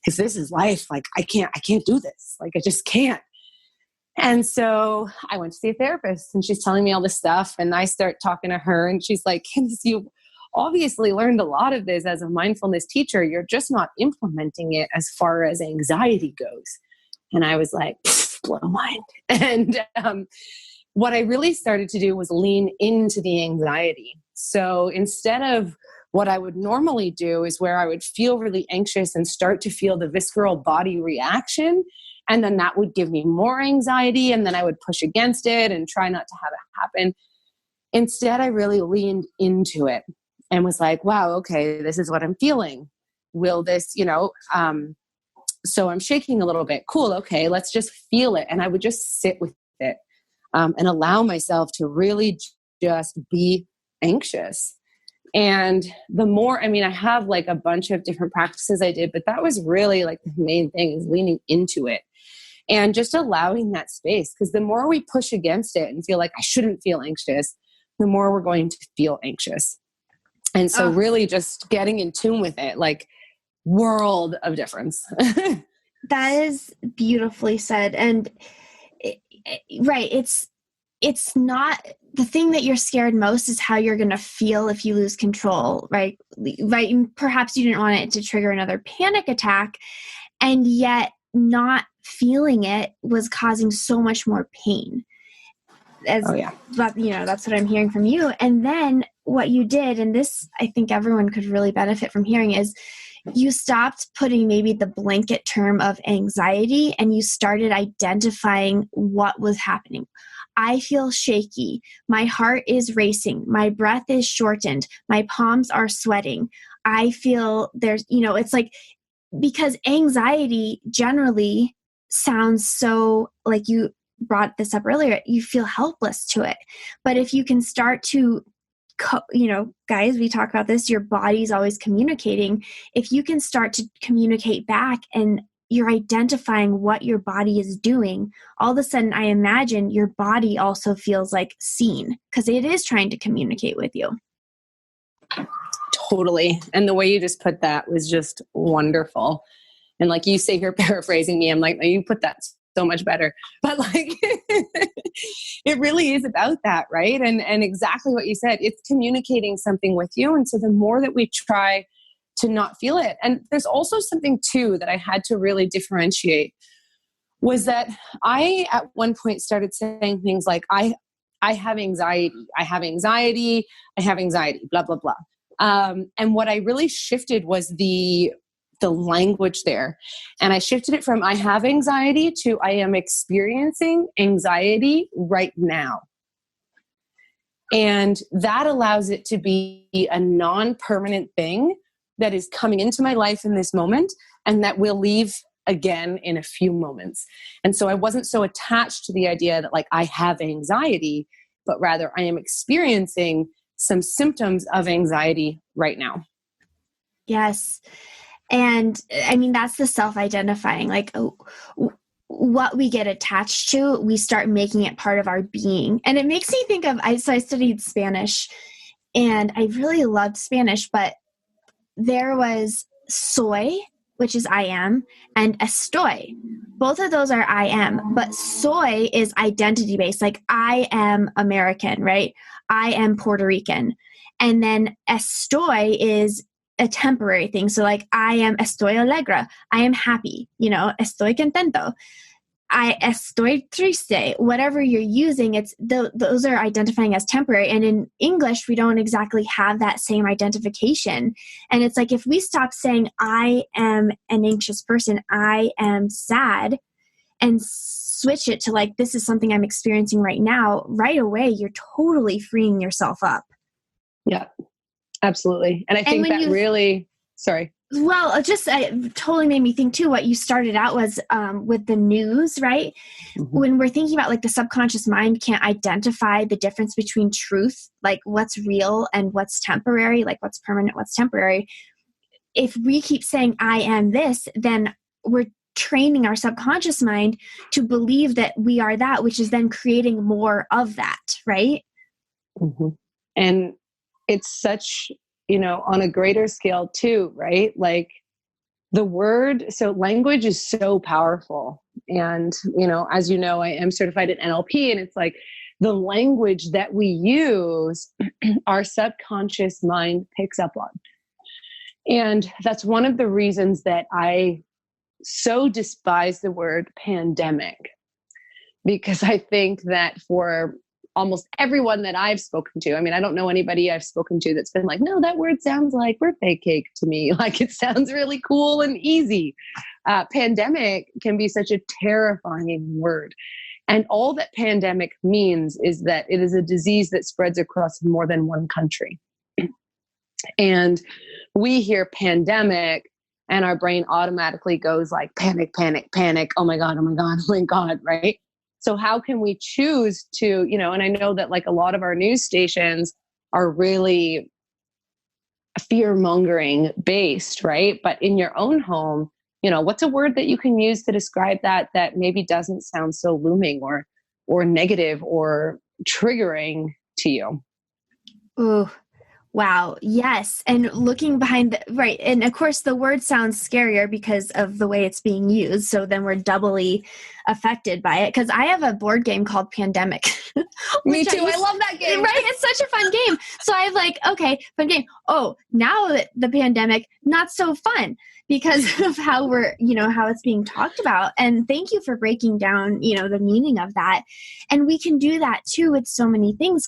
if this is life, like I can't do this. Like, I just can't. And so I went to see a therapist, and she's telling me all this stuff. And I start talking to her, and she's like, Kandis, you obviously learned a lot of this as a mindfulness teacher. You're just not implementing it as far as anxiety goes. And I was like, blow mind. And what I really started to do was lean into the anxiety. So instead of what I would normally do, is where I would feel really anxious and start to feel the visceral body reaction. And then that would give me more anxiety. And then I would push against it and try not to have it happen. Instead, I really leaned into it and was like, wow, okay, this is what I'm feeling. Will this, so I'm shaking a little bit. Cool. Okay. Let's just feel it. And I would just sit with it and allow myself to really just be anxious. And the more, I have like a bunch of different practices I did, but that was really like the main thing, is leaning into it and just allowing that space. Because the more we push against it and feel like I shouldn't feel anxious, the more we're going to feel anxious. And so really just getting in tune with it, like, world of difference. That is beautifully said. And right. It's not the thing that you're scared most is how you're going to feel if you lose control, right? Right. And perhaps you didn't want it to trigger another panic attack, and yet not feeling it was causing so much more pain. That's what I'm hearing from you. And then what you did, and this I think everyone could really benefit from hearing, is you stopped putting maybe the blanket term of anxiety, and you started identifying what was happening. I feel shaky. My heart is racing. My breath is shortened. My palms are sweating. I feel it's like, because anxiety generally sounds so, like you brought this up earlier, you feel helpless to it. But if you can start to, guys, we talk about this, your body's always communicating. If you can start to communicate back and you're identifying what your body is doing, all of a sudden, I imagine your body also feels like seen, because it is trying to communicate with you. Totally. And the way you just put that was just wonderful. And like you say, you're paraphrasing me. I'm like, you put that so much better. But like, it really is about that, right? And exactly what you said, it's communicating something with you. And so the more that we try to not feel it. And there's also something too that I had to really differentiate, was that I at one point started saying things like, I have anxiety, I have anxiety, I have anxiety, blah, blah, blah. And what I really shifted was the language there. And I shifted it from I have anxiety to I am experiencing anxiety right now. And that allows it to be a non-permanent thing that is coming into my life in this moment, and that will leave again in a few moments. And so I wasn't so attached to the idea that like I have anxiety, but rather I am experiencing some symptoms of anxiety right now. Yes. And that's the self-identifying, like what we get attached to, we start making it part of our being. And it makes me think of, I studied Spanish, and I really loved Spanish, but there was soy which is I am, and estoy. Both of those are I am, but soy is identity based. Like I am American, right? I am Puerto Rican. And then estoy is a temporary thing. So like I am estoy alegre. I am happy, estoy contento. I estoy triste, whatever you're using, it's those are identifying as temporary. And in English, we don't exactly have that same identification. And it's like, if we stop saying, I am an anxious person, I am sad, and switch it to like, this is something I'm experiencing right now, right away, you're totally freeing yourself up. Yeah, absolutely. And I think that really, sorry. Well, it totally made me think too, what you started out was with the news, right? Mm-hmm. When we're thinking about like the subconscious mind can't identify the difference between truth, like what's real and what's temporary, like what's permanent, what's temporary. If we keep saying, I am this, then we're training our subconscious mind to believe that we are that, which is then creating more of that, right? Mm-hmm. And it's such, on a greater scale too, right? Like the word, so language is so powerful. And, as you know, I am certified in NLP, and it's like the language that we use, our subconscious mind picks up on. And that's one of the reasons that I so despise the word pandemic, because I think that for almost everyone that I've spoken to, I mean, I don't know anybody I've spoken to that's been like, no, that word sounds like birthday cake to me. Like it sounds really cool and easy. Pandemic can be such a terrifying word. And all that pandemic means is that it is a disease that spreads across more than one country. And we hear pandemic and our brain automatically goes like panic, panic, panic. Oh my God, oh my God, oh my God, right? So how can we choose to, and I know that like a lot of our news stations are really fear-mongering based, right? But in your own home, what's a word that you can use to describe that maybe doesn't sound so looming or negative or triggering to you? Ooh. Wow. Yes. And looking behind right. And of course the word sounds scarier because of the way it's being used. So then we're doubly affected by it. Cause I have a board game called Pandemic. Me too. I love that game. Right. It's such a fun game. So I have like, okay, fun game. Oh, now that the pandemic, not so fun because of how we're, how it's being talked about. And thank you for breaking down, the meaning of that. And we can do that too with so many things.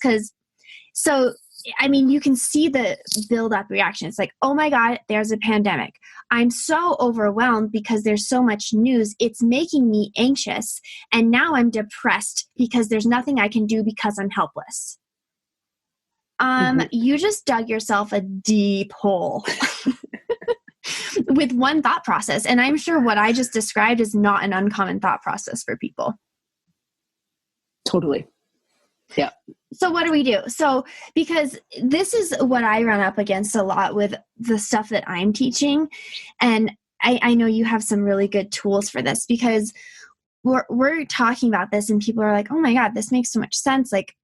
You can see the build-up reaction. It's like, oh my God, there's a pandemic. I'm so overwhelmed because there's so much news. It's making me anxious. And now I'm depressed because there's nothing I can do because I'm helpless. You just dug yourself a deep hole with one thought process. And I'm sure what I just described is not an uncommon thought process for people. Totally. Yeah. So what do we do? So, because this is what I run up against a lot with the stuff that I'm teaching. And I know you have some really good tools for this because we're talking about this and people are like, oh my God, this makes so much sense. Like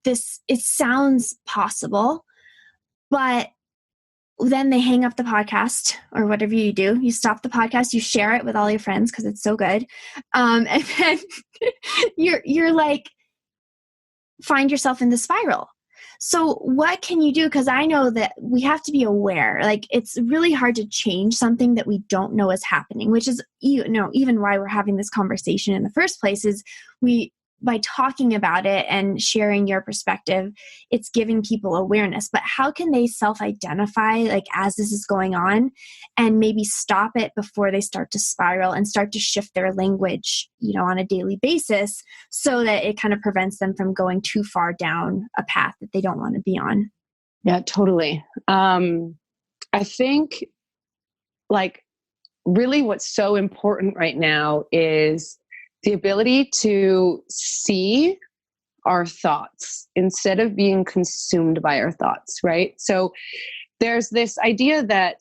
this, it sounds possible, but then they hang up the podcast or whatever you do. You stop the podcast, you share it with all your friends because it's so good. And then you're like, find yourself in the spiral. So what can you do? Because I know that we have to be aware. Like it's really hard to change something that we don't know is happening, which is, even why we're having this conversation in the first place is by talking about it and sharing your perspective, it's giving people awareness. But how can they self-identify like as this is going on and maybe stop it before they start to spiral and start to shift their language, on a daily basis so that it kind of prevents them from going too far down a path that they don't want to be on? Yeah, totally. I think like really what's so important right now is the ability to see our thoughts instead of being consumed by our thoughts, right? So there's this idea that,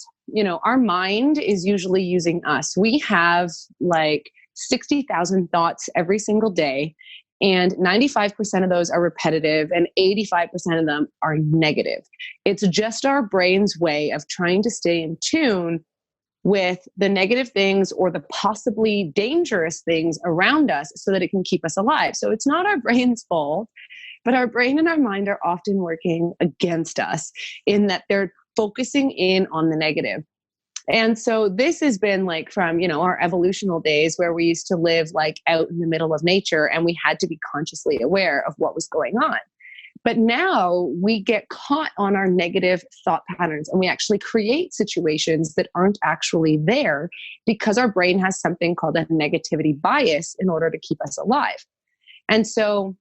our mind is usually using us. We have like 60,000 thoughts every single day, and 95% of those are repetitive and 85% of them are negative. It's just our brain's way of trying to stay in tune with the negative things or the possibly dangerous things around us so that it can keep us alive. So it's not our brain's fault, but our brain and our mind are often working against us in that they're focusing in on the negative. And so this has been like from, our evolutional days where we used to live like out in the middle of nature and we had to be consciously aware of what was going on. But now we get caught on our negative thought patterns and we actually create situations that aren't actually there because our brain has something called a negativity bias in order to keep us alive. And so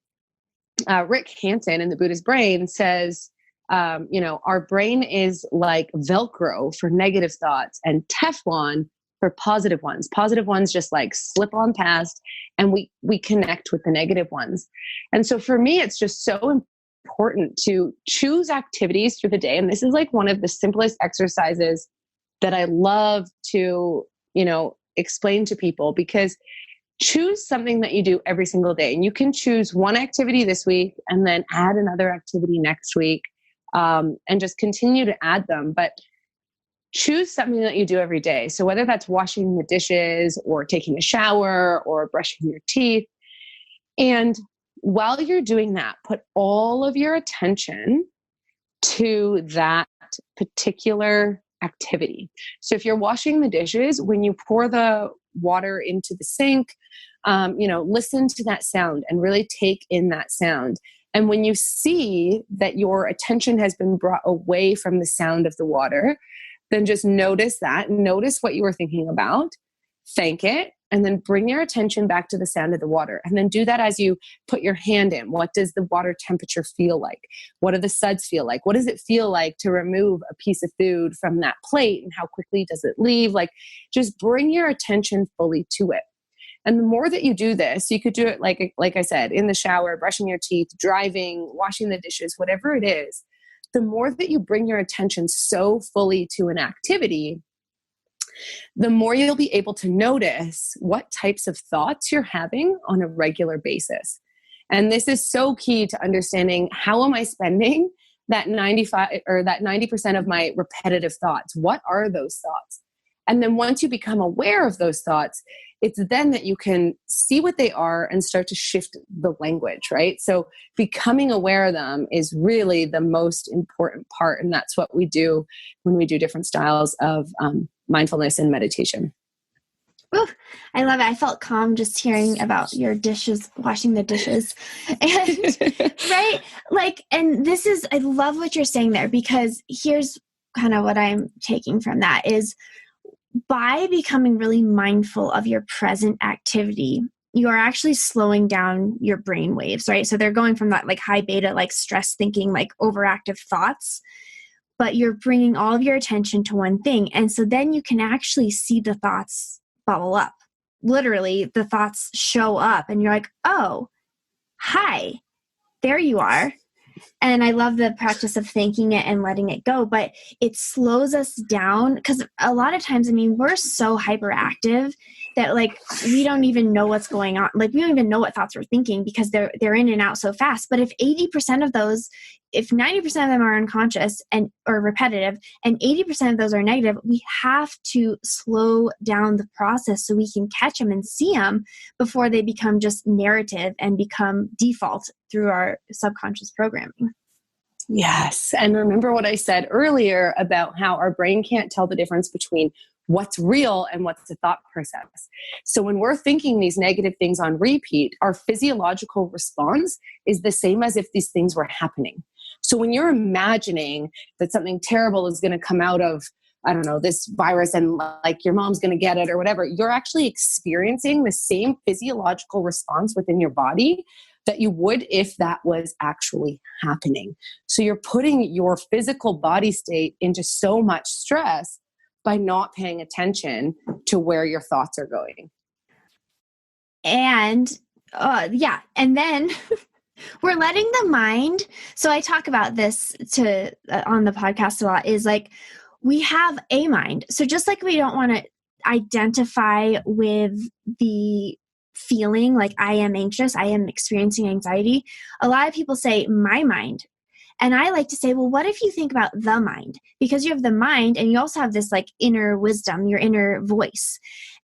Rick Hanson in The Buddha's Brain says, our brain is like Velcro for negative thoughts and Teflon for positive ones. Positive ones just like slip on past and we connect with the negative ones. And so for me, it's just so important to choose activities through the day. And this is like one of the simplest exercises that I love to, explain to people, because choose something that you do every single day. And you can choose one activity this week and then add another activity next week, and just continue to add them. But choose something that you do every day. So whether that's washing the dishes or taking a shower or brushing your teeth. And while you're doing that, put all of your attention to that particular activity. So if you're washing the dishes, when you pour the water into the sink, listen to that sound and really take in that sound. And when you see that your attention has been brought away from the sound of the water, then just notice that, notice what you were thinking about, thank it, and then bring your attention back to the sound of the water. And then do that as you put your hand in. What does the water temperature feel like? What do the suds feel like? What does it feel like to remove a piece of food from that plate? And how quickly does it leave? Like, just bring your attention fully to it. And the more that you do this, you could do it like I said, in the shower, brushing your teeth, driving, washing the dishes, whatever it is. The more that you bring your attention so fully to an activity, the more you'll be able to notice what types of thoughts you're having on a regular basis. And this is so key to understanding, how am I spending that 95 or that 90% of my repetitive thoughts? What are those thoughts? And then once you become aware of those thoughts, it's then that you can see what they are and start to shift the language, right? So becoming aware of them is really the most important part. And that's what we do when we do different styles of mindfulness and meditation. Ooh, I love it. I felt calm just hearing about your dishes, washing the dishes. And right? And I love what you're saying there, because here's kind of what I'm taking from that is, by becoming really mindful of your present activity, you are actually slowing down your brain waves, right? So they're going from that like high beta, like stress thinking, like overactive thoughts, but you're bringing all of your attention to one thing. And so then you can actually see the thoughts bubble up. Literally, the thoughts show up and you're like, oh, hi, there you are. And I love the practice of thanking it and letting it go, but it slows us down, because a lot of times, we're so hyperactive that like we don't even know what's going on. Like we don't even know what thoughts we're thinking because they're in and out so fast. But if 90% of those, if 90% of them are unconscious or repetitive, and 80% of those are negative, we have to slow down the process so we can catch them and see them before they become just narrative and become default through our subconscious programming. Yes. And remember what I said earlier about how our brain can't tell the difference between what's real and what's a thought process. So when we're thinking these negative things on repeat, our physiological response is the same as if these things were happening. So when you're imagining that something terrible is going to come out of, I don't know, this virus and like your mom's going to get it or whatever, you're actually experiencing the same physiological response within your body that you would if that was actually happening. So you're putting your physical body state into so much stress by not paying attention to where your thoughts are going. And and then we're letting the mind. So I talk about this on the podcast a lot, is like, we have a mind. So just like we don't want to identify with the feeling like I am anxious, I am experiencing anxiety, a lot of people say my mind. And I like to say, well, what if you think about the mind? Because you have the mind and you also have this like inner wisdom, your inner voice.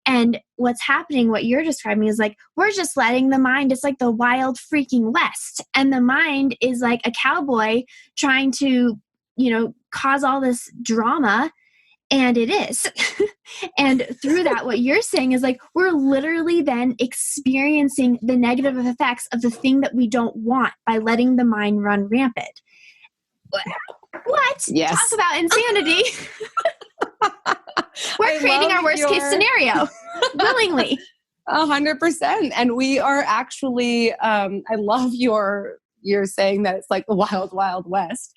And what's happening, what you're describing is like, we're just letting the mind, it's like the wild freaking West. And the mind is like a cowboy trying to, cause all this drama. And it is. And through that, what you're saying is like, we're literally then experiencing the negative effects of the thing that we don't want by letting the mind run rampant. What? Yes. Talk about insanity. We're creating our worst case scenario willingly. 100%. And we are actually, I love you're saying that it's like the wild, wild west,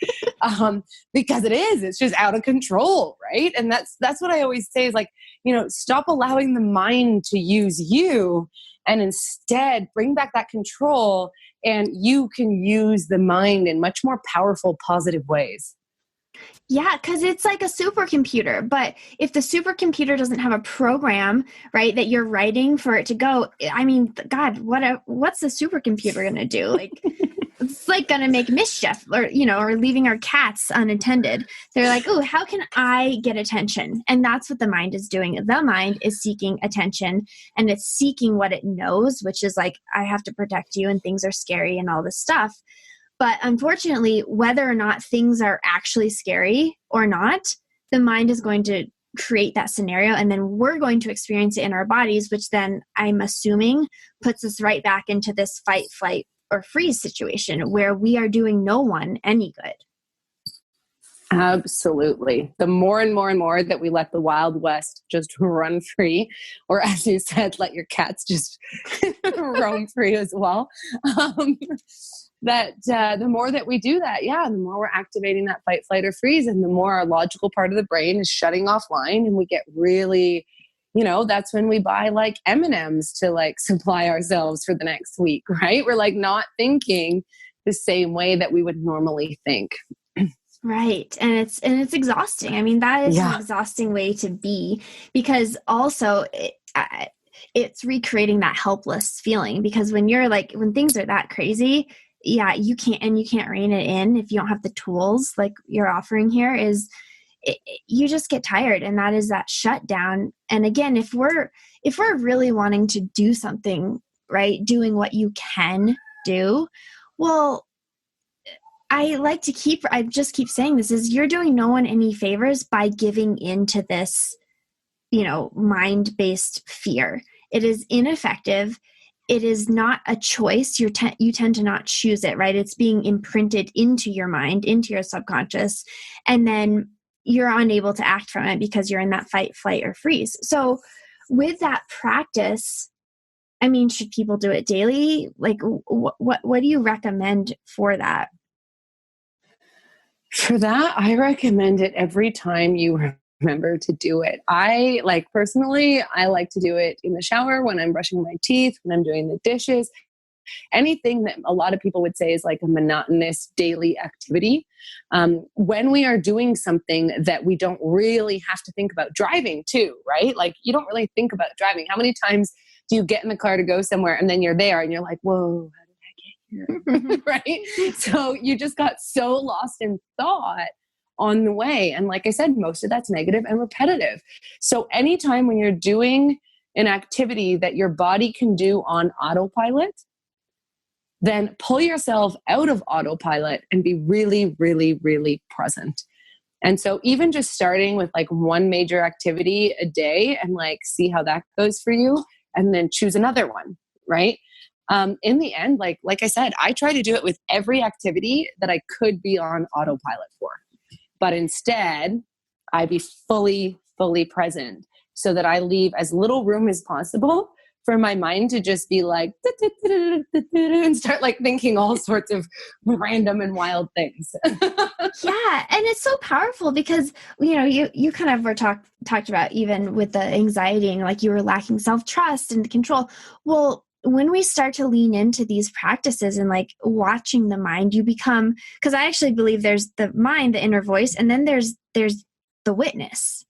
because it is. It's just out of control, right? And that's what I always say is like, stop allowing the mind to use you, and instead bring back that control, and you can use the mind in much more powerful, positive ways. Yeah, because it's like a supercomputer. But if the supercomputer doesn't have a program, right, that you're writing for it to go, I mean, God, what's the supercomputer going to do? Like, it's like going to make mischief, or leaving our cats unattended. They're like, oh, how can I get attention? And that's what the mind is doing. The mind is seeking attention, and it's seeking what it knows, which is like, I have to protect you and things are scary and all this stuff. But unfortunately, whether or not things are actually scary or not, the mind is going to create that scenario, and then we're going to experience it in our bodies, which then I'm assuming puts us right back into this fight, flight, or freeze situation where we are doing no one any good. Absolutely. The more and more and more that we let the Wild West just run free, or as you said, let your cats just roam free as well, the more that we do that, the more we're activating that fight, flight, or freeze, and the more our logical part of the brain is shutting offline, and we get really, that's when we buy like M&Ms to like supply ourselves for the next week, right? We're like not thinking the same way that we would normally think. Right. And it's exhausting. I mean, that is an exhausting way to be, because also it's recreating that helpless feeling, because when things are that crazy, you can't rein it in if you don't have the tools like you're offering here. You just get tired, and that is that shutdown. And again, if we're really wanting to do something, right, doing what you can do, well, I just keep saying this, is you're doing no one any favors by giving into this, mind-based fear. It is ineffective. It is not a choice. You tend to not choose it, right? It's being imprinted into your mind, into your subconscious, and then you're unable to act from it because you're in that fight, flight, or freeze. So with that practice, I mean, should people do it daily? Like, what do you recommend for that? For that, I recommend it every time you remember to do it. I like to do it in the shower, when I'm brushing my teeth, when I'm doing the dishes, anything that a lot of people would say is like a monotonous daily activity. When we are doing something that we don't really have to think about, driving too, right? Like you don't really think about driving. How many times do you get in the car to go somewhere and then you're there and you're like, whoa, right? So you just got so lost in thought on the way. And like I said, most of that's negative and repetitive. So anytime when you're doing an activity that your body can do on autopilot, then pull yourself out of autopilot and be really, really, really present. And so even just starting with like one major activity a day and like see how that goes for you, and then choose another one, right? In the end, like I said, I try to do it with every activity that I could be on autopilot for. But instead, I be fully, fully present so that I leave as little room as possible for my mind to just be like, and start like thinking all sorts of random and wild things. Yeah. And it's so powerful because, you kind of were talked about even with the anxiety and like you were lacking self-trust and control. Well, when we start to lean into these practices and like watching the mind, you become, because I actually believe there's the mind, the inner voice, and then there's the witness,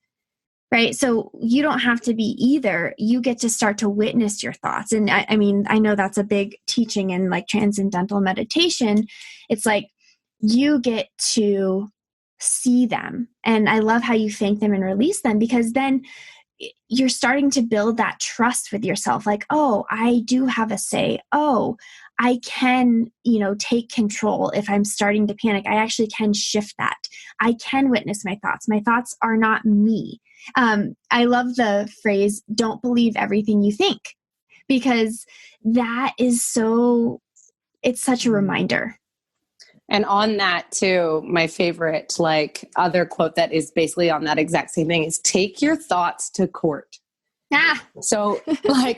right? So you don't have to be either. You get to start to witness your thoughts. And I mean, I know that's a big teaching in like transcendental meditation. It's like, you get to see them. And I love how you thank them and release them, because then you're starting to build that trust with yourself. Like, oh, I do have a say. Oh, I can, take control. If I'm starting to panic, I actually can shift that. I can witness my thoughts. My thoughts are not me. I love the phrase, don't believe everything you think, because that is it's such a reminder. And on that too, my favorite, other quote that is basically on that exact same thing is, take your thoughts to court. So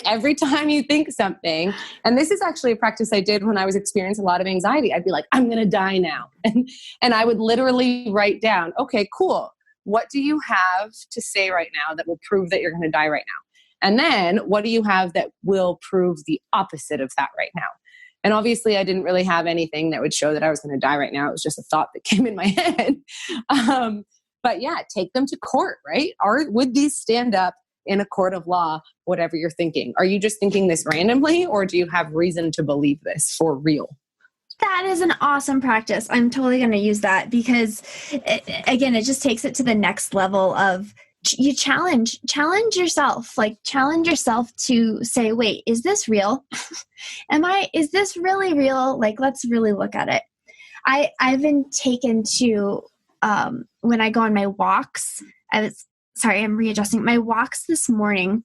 every time you think something, and this is actually a practice I did when I was experiencing a lot of anxiety, I'd be like, I'm going to die now. And I would literally write down, okay, cool. What do you have to say right now that will prove that you're going to die right now? And then what do you have that will prove the opposite of that right now? And obviously I didn't really have anything that would show that I was going to die right now. It was just a thought that came in my head. But yeah, take them to court, right? Would these stand up in a court of law, whatever you're thinking? Are you just thinking this randomly, or do you have reason to believe this for real? That is an awesome practice. I'm totally going to use that, because it just takes it to the next level of you challenge yourself, challenge yourself to say, wait, is this real? Is this really real? Let's really look at it. I've been taken to, when I go on my walks, I'm readjusting my walks this morning.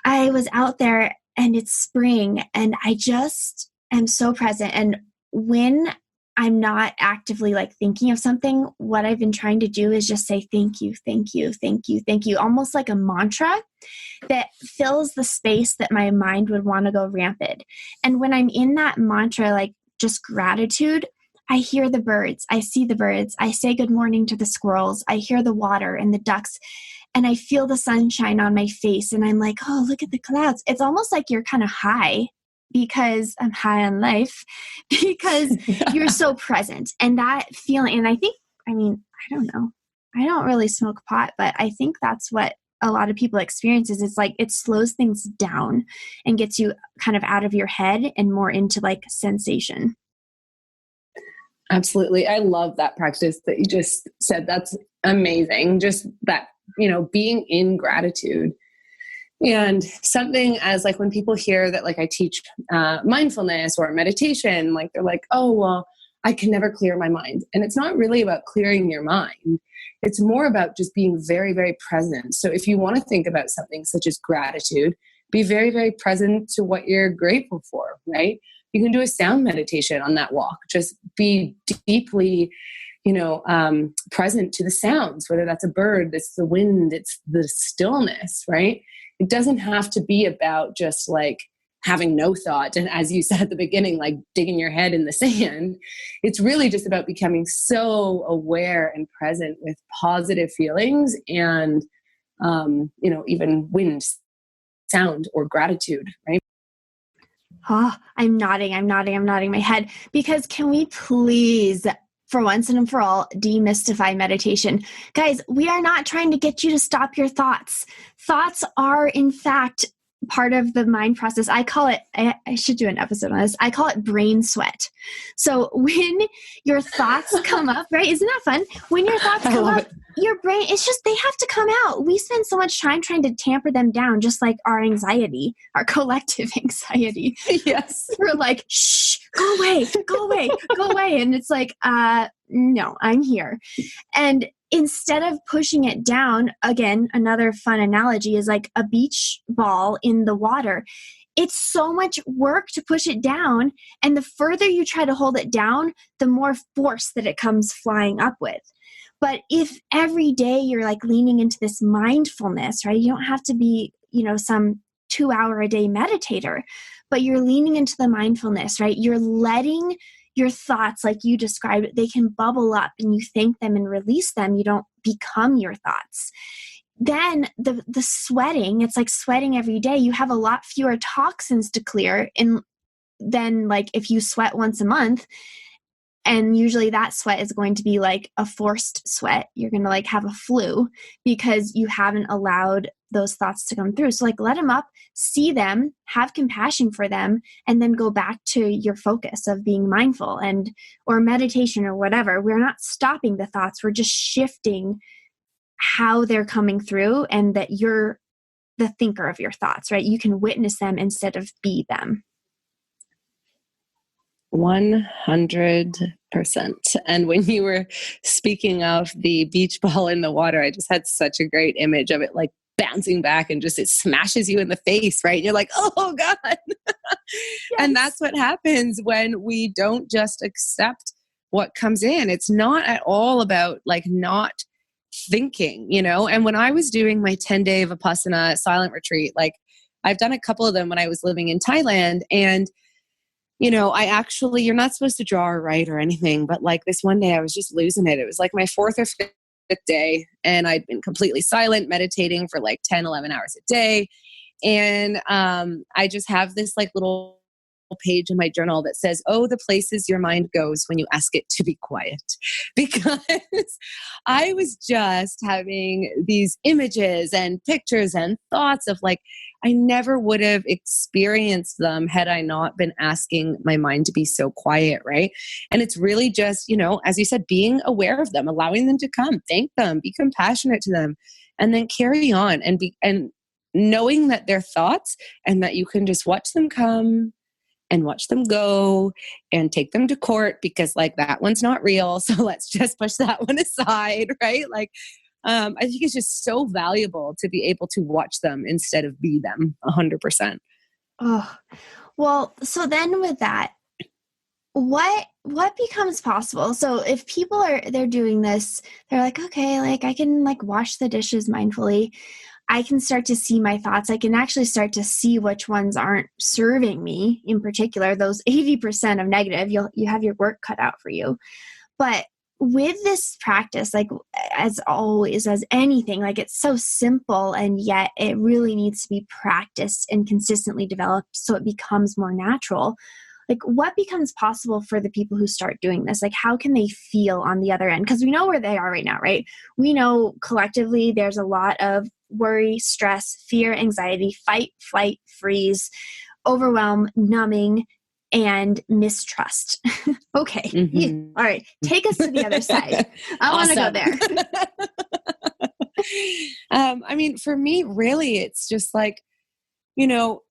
I was out there and it's spring and I just am so present. And when I'm not actively thinking of something, what I've been trying to do is just say, thank you, thank you, thank you, thank you. Almost like a mantra that fills the space that my mind would want to go rampant. And when I'm in that mantra, just gratitude, I hear the birds, I see the birds, I say good morning to the squirrels, I hear the water and the ducks, and I feel the sunshine on my face. And I'm like, oh, look at the clouds. It's almost like you're kind of high, because I'm high on life, because you're so present. And that feeling, and I don't know, I don't really smoke pot, but I think that's what a lot of people experience is it slows things down and gets you kind of out of your head and more into sensation. Absolutely. I love that practice that you just said. That's amazing. Just that, being in gratitude. And something as when people hear that I teach mindfulness or meditation, they're like, oh, well, I can never clear my mind. And it's not really about clearing your mind. It's more about just being very, very present. So if you want to think about something such as gratitude, be very, very present to what you're grateful for, right? You can do a sound meditation on that walk. Just be deeply present to the sounds, whether that's a bird, it's the wind, it's the stillness, right? It doesn't have to be about just having no thought. And as you said at the beginning, digging your head in the sand. It's really just about becoming so aware and present with positive feelings and, even wind, sound, or gratitude, right? Oh, I'm nodding my head, because can we please, for once and for all, demystify meditation? Guys, we are not trying to get you to stop your thoughts. Thoughts are, in fact, part of the mind process. I call it, I should do an episode on this, I call it brain sweat. So when your thoughts come up, right? Isn't that fun? When your thoughts come up, your brain, it's just, they have to come out. We spend so much time trying to tamper them down, just like our anxiety, our collective anxiety. Yes. We're like, shh, go away, go away, go away. And it's no, I'm here. And instead of pushing it down, again, another fun analogy is like a beach ball in the water. It's so much work to push it down. And the further you try to hold it down, the more force that it comes flying up with. But if every day you're leaning into this mindfulness, right? You don't have to be, some 2-hour-a-day meditator, but you're leaning into the mindfulness, right? You're letting your thoughts, like you described, they can bubble up and you thank them and release them. You don't become your thoughts. Then the sweating, it's like sweating every day. You have a lot fewer toxins to clear than if you sweat once a month. And usually that sweat is going to be like a forced sweat. You're going to like have a flu because you haven't allowed those thoughts to come through. So like let them up, see them, have compassion for them, and then go back to your focus of being mindful and or meditation or whatever. We're not stopping the thoughts. We're just shifting how they're coming through, and that you're the thinker of your thoughts, right? You can witness them instead of be them. 100%. And when you were speaking of the beach ball in the water, I just had such a great image of it, like bouncing back and just it smashes you in the face, right? And you're like, oh God. Yes. And that's what happens when we don't just accept what comes in. It's not at all about like not thinking, you know? And when I was doing my 10-day Vipassana silent retreat, like I've done a couple of them when I was living in Thailand, and you know, you're not supposed to draw or write or anything, but like this one day I was just losing it. It was like my fourth or fifth day, and I'd been completely silent, meditating for like 10, 11 hours a day. And I just have this like little page in my journal that says, oh, the places your mind goes when you ask it to be quiet. Because I was just having these images and pictures and thoughts of like, I never would have experienced them had I not been asking my mind to be so quiet, right? And it's really just, you know, as you said, being aware of them, allowing them to come, thank them, be compassionate to them, and then carry on and knowing that they're thoughts and that you can just watch them come and watch them go and take them to court because like that one's not real. So let's just push that one aside, right? Like, I think it's just so valuable to be able to watch them instead of be them 100%. Oh, well, so then with that, what becomes possible? So if people they're doing this, they're like, okay, like I can like wash the dishes mindfully. I can start to see my thoughts. I can actually start to see which ones aren't serving me in particular. Those 80% of negative, you have your work cut out for you. But with this practice, like as always, as anything, like it's so simple and yet it really needs to be practiced and consistently developed so it becomes more natural. Like what becomes possible for the people who start doing this? Like how can they feel on the other end? Because we know where they are right now, right? We know collectively there's a lot of worry, stress, fear, anxiety, fight, flight, freeze, overwhelm, numbing, and mistrust. Okay. Mm-hmm. All right. Take us to the other side. I want to go there. I mean, for me, really, it's just like, you know,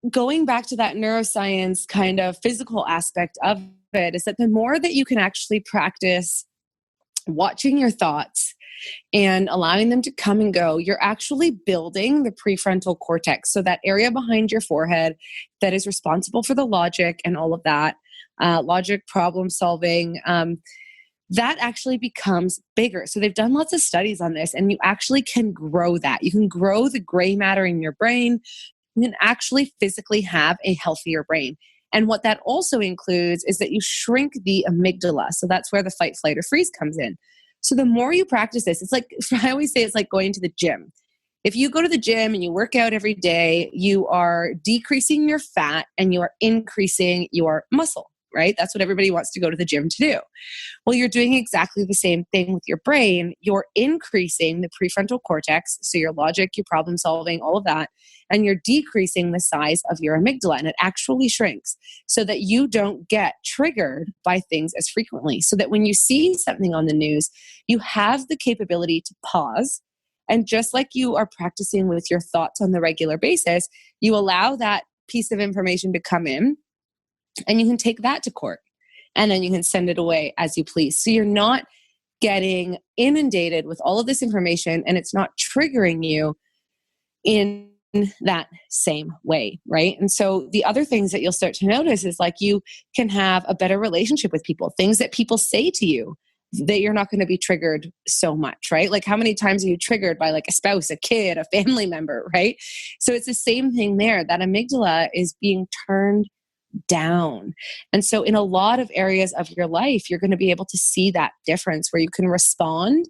going back to that neuroscience kind of physical aspect of it is that the more that you can actually practice watching your thoughts and allowing them to come and go, you're actually building the prefrontal cortex. So that area behind your forehead that is responsible for the logic and all of that, logic, problem solving, that actually becomes bigger. So they've done lots of studies on this, and you actually can grow that. You can grow the gray matter in your brain. You can actually physically have a healthier brain. And what that also includes is that you shrink the amygdala. So that's where the fight, flight, or freeze comes in. So the more you practice this, it's like, I always say it's like going to the gym. If you go to the gym and you work out every day, you are decreasing your fat and you are increasing your muscle, right? That's what everybody wants to go to the gym to do. Well, you're doing exactly the same thing with your brain. You're increasing the prefrontal cortex, so your logic, your problem solving, all of that, and you're decreasing the size of your amygdala, and it actually shrinks so that you don't get triggered by things as frequently. So that when you see something on the news, you have the capability to pause. And just like you are practicing with your thoughts on the regular basis, you allow that piece of information to come in, and you can take that to court. And then you can send it away as you please. So you're not getting inundated with all of this information, and it's not triggering you in that same way, right? And so the other things that you'll start to notice is like you can have a better relationship with people, things that people say to you that you're not going to be triggered so much, right? Like how many times are you triggered by like a spouse, a kid, a family member, right? So it's the same thing there. That amygdala is being turned down. And so in a lot of areas of your life, you're going to be able to see that difference where you can respond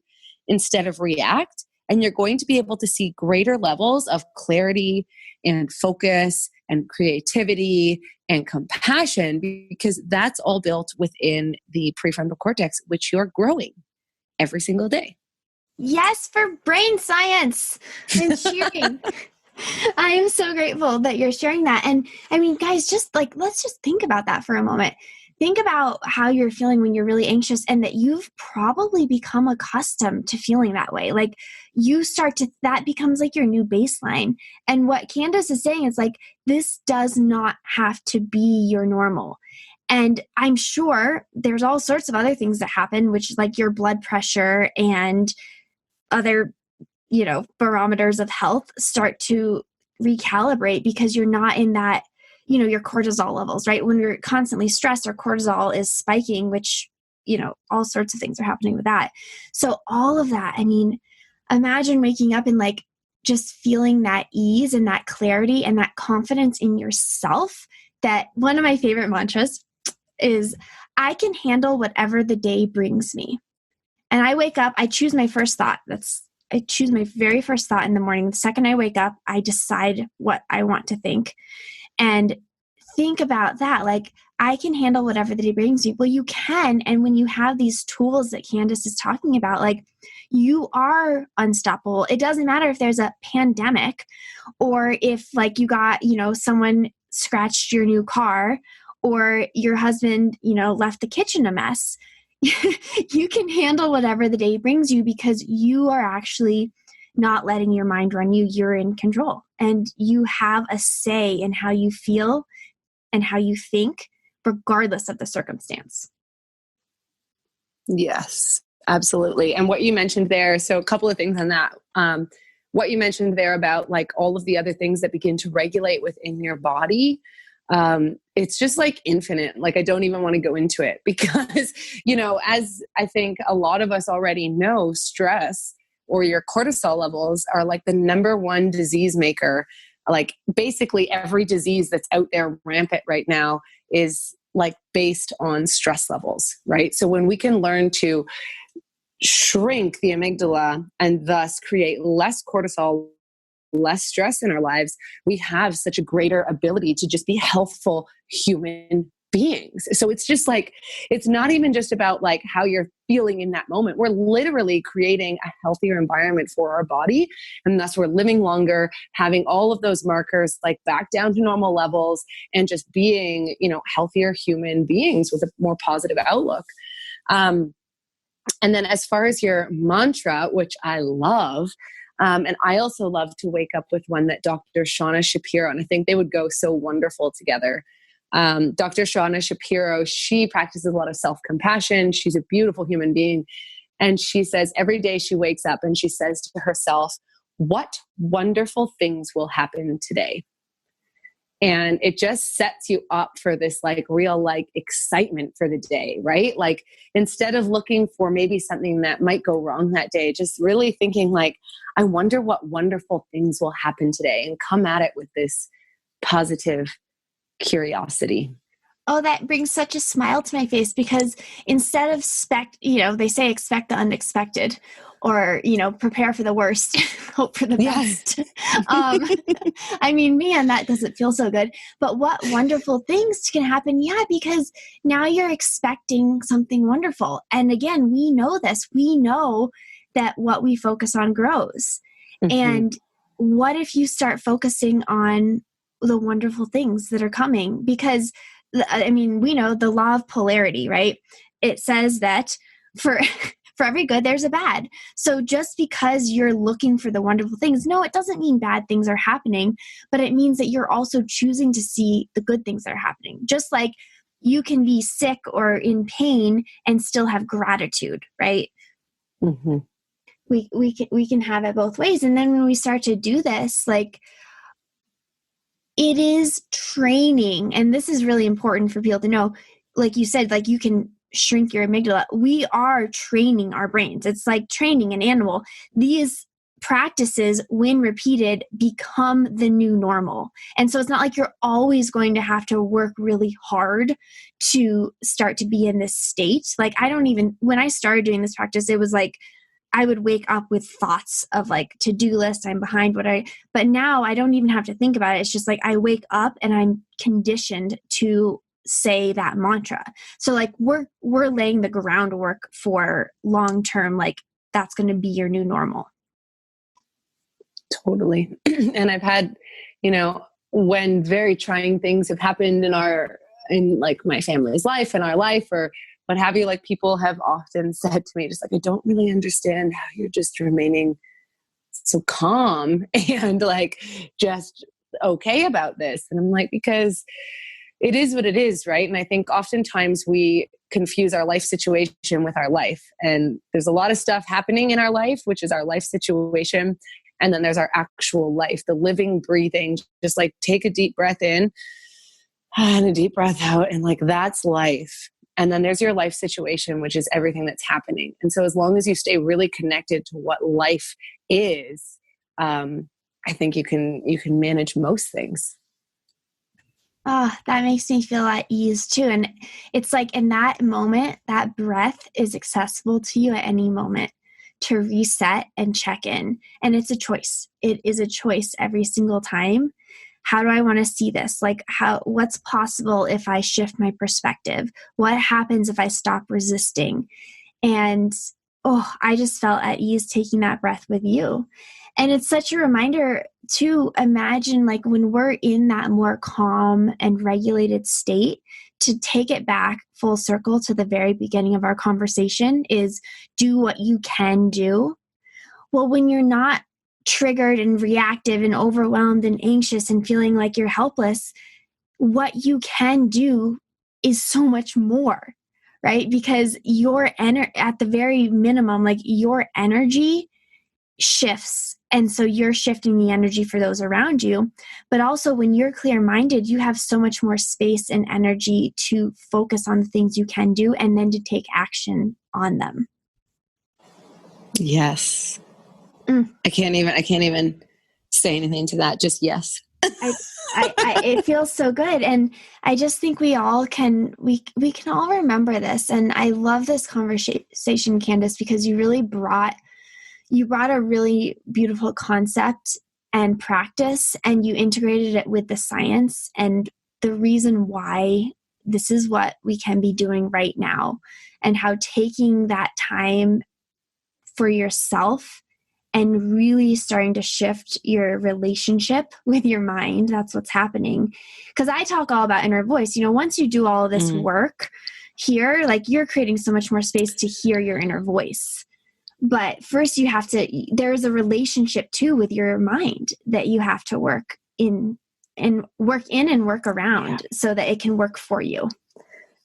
instead of react. And you're going to be able to see greater levels of clarity and focus and creativity and compassion, because that's all built within the prefrontal cortex, which you're growing every single day. Yes, for brain science. I'm cheering. I am so grateful that you're sharing that. And I mean, guys, just like, let's just think about that for a moment. Think about how you're feeling when you're really anxious, and that you've probably become accustomed to feeling that way. Like, you start to, that becomes like your new baseline. And what Kandis is saying is like, this does not have to be your normal. And I'm sure there's all sorts of other things that happen, which is like your blood pressure and other, barometers of health start to recalibrate because you're not in that, your cortisol levels, right? When you're constantly stressed, our cortisol is spiking, which, all sorts of things are happening with that. So all of that, I mean, imagine waking up and like just feeling that ease and that clarity and that confidence in yourself. That one of my favorite mantras is, I can handle whatever the day brings me. And I wake up, I choose my first thought. I choose my very first thought in the morning. The second I wake up, I decide what I want to think. And think about that. Like, I can handle whatever the day brings me. Well, you can. And when you have these tools that Kandis is talking about, like, you are unstoppable. It doesn't matter if there's a pandemic, or if like you got, someone scratched your new car, or your husband, left the kitchen a mess. You can handle whatever the day brings you because you are actually not letting your mind run you. You're in control, and you have a say in how you feel and how you think, regardless of the circumstance. Yes, absolutely. And what you mentioned there, so a couple of things on that. What you mentioned there about like all of the other things that begin to regulate within your body, it's just like infinite. Like, I don't even want to go into it because, as I think a lot of us already know, stress or your cortisol levels are like the number one disease maker. Like, basically every disease that's out there rampant right now is like based on stress levels, right? So when we can learn to shrink the amygdala and thus create less cortisol, less stress in our lives, we have such a greater ability to just be healthful human beings. So it's just like, it's not even just about like how you're feeling in that moment. We're literally creating a healthier environment for our body. And thus we're living longer, having all of those markers like back down to normal levels, and just being, healthier human beings with a more positive outlook. And then as far as your mantra, which I love, and I also love to wake up with one that Dr. Shauna Shapiro, and I think they would go so wonderful together. Dr. Shauna Shapiro, she practices a lot of self-compassion. She's a beautiful human being. And she says every day she wakes up and she says to herself, what wonderful things will happen today? And it just sets you up for this like real like excitement for the day, right? Like, instead of looking for maybe something that might go wrong that day, just really thinking like, I wonder what wonderful things will happen today, and come at it with this positive curiosity. Oh, that brings such a smile to my face, because instead of they say expect the unexpected, or, prepare for the worst, hope for the best. I mean, man, that doesn't feel so good. But what wonderful things can happen? Yeah, because now you're expecting something wonderful. And again, we know this. We know that what we focus on grows. Mm-hmm. And what if you start focusing on the wonderful things that are coming? Because we know the law of polarity, right? It says that for every good, there's a bad. So just because you're looking for the wonderful things, no, it doesn't mean bad things are happening, but it means that you're also choosing to see the good things that are happening. Just like you can be sick or in pain and still have gratitude, right? Mm-hmm. We can have it both ways. And then when we start to do this, like, it is training. And this is really important for people to know. Like you said, like, you can shrink your amygdala. We are training our brains. It's like training an animal. These practices, when repeated, become the new normal. And so it's not like you're always going to have to work really hard to start to be in this state. Like, when I started doing this practice, it was like, I would wake up with thoughts of like to-do list. I'm behind but now I don't even have to think about it. It's just like I wake up and I'm conditioned to say that mantra. So like we're laying the groundwork for long-term, like that's going to be your new normal. Totally. And I've had, when very trying things have happened in like my family's life and our life or what have you, like people have often said to me, just like, I don't really understand how you're just remaining so calm and like just okay about this. And I'm like, because it is what it is, right? And I think oftentimes we confuse our life situation with our life. And there's a lot of stuff happening in our life, which is our life situation. And then there's our actual life, the living, breathing, just like take a deep breath in and a deep breath out. And like, that's life. And then there's your life situation, which is everything that's happening. And so as long as you stay really connected to what life is, I think you can manage most things. Oh, that makes me feel at ease too. And it's like in that moment, that breath is accessible to you at any moment to reset and check in. And it's a choice. It is a choice every single time. How do I want to see this? Like what's possible if I shift my perspective? What happens if I stop resisting? And I just felt at ease taking that breath with you. And it's such a reminder to imagine like when we're in that more calm and regulated state, to take it back full circle to the very beginning of our conversation is do what you can do. Well, when you're not triggered and reactive and overwhelmed and anxious and feeling like you're helpless, what you can do is so much more, right? Because at the very minimum, like your energy shifts. And so you're shifting the energy for those around you. But also when you're clear-minded, you have so much more space and energy to focus on the things you can do and then to take action on them. Yes. I can't even say anything to that. Just yes. It feels so good. And I just think we can all remember this. And I love this conversation, Kandis, because you really brought a really beautiful concept and practice, and you integrated it with the science and the reason why this is what we can be doing right now, and how taking that time for yourself and really starting to shift your relationship with your mind. That's what's happening. Because I talk all about inner voice. Once you do all of this work here, like you're creating so much more space to hear your inner voice. But first there's a relationship too with your mind that you have to work in and work around so that it can work for you.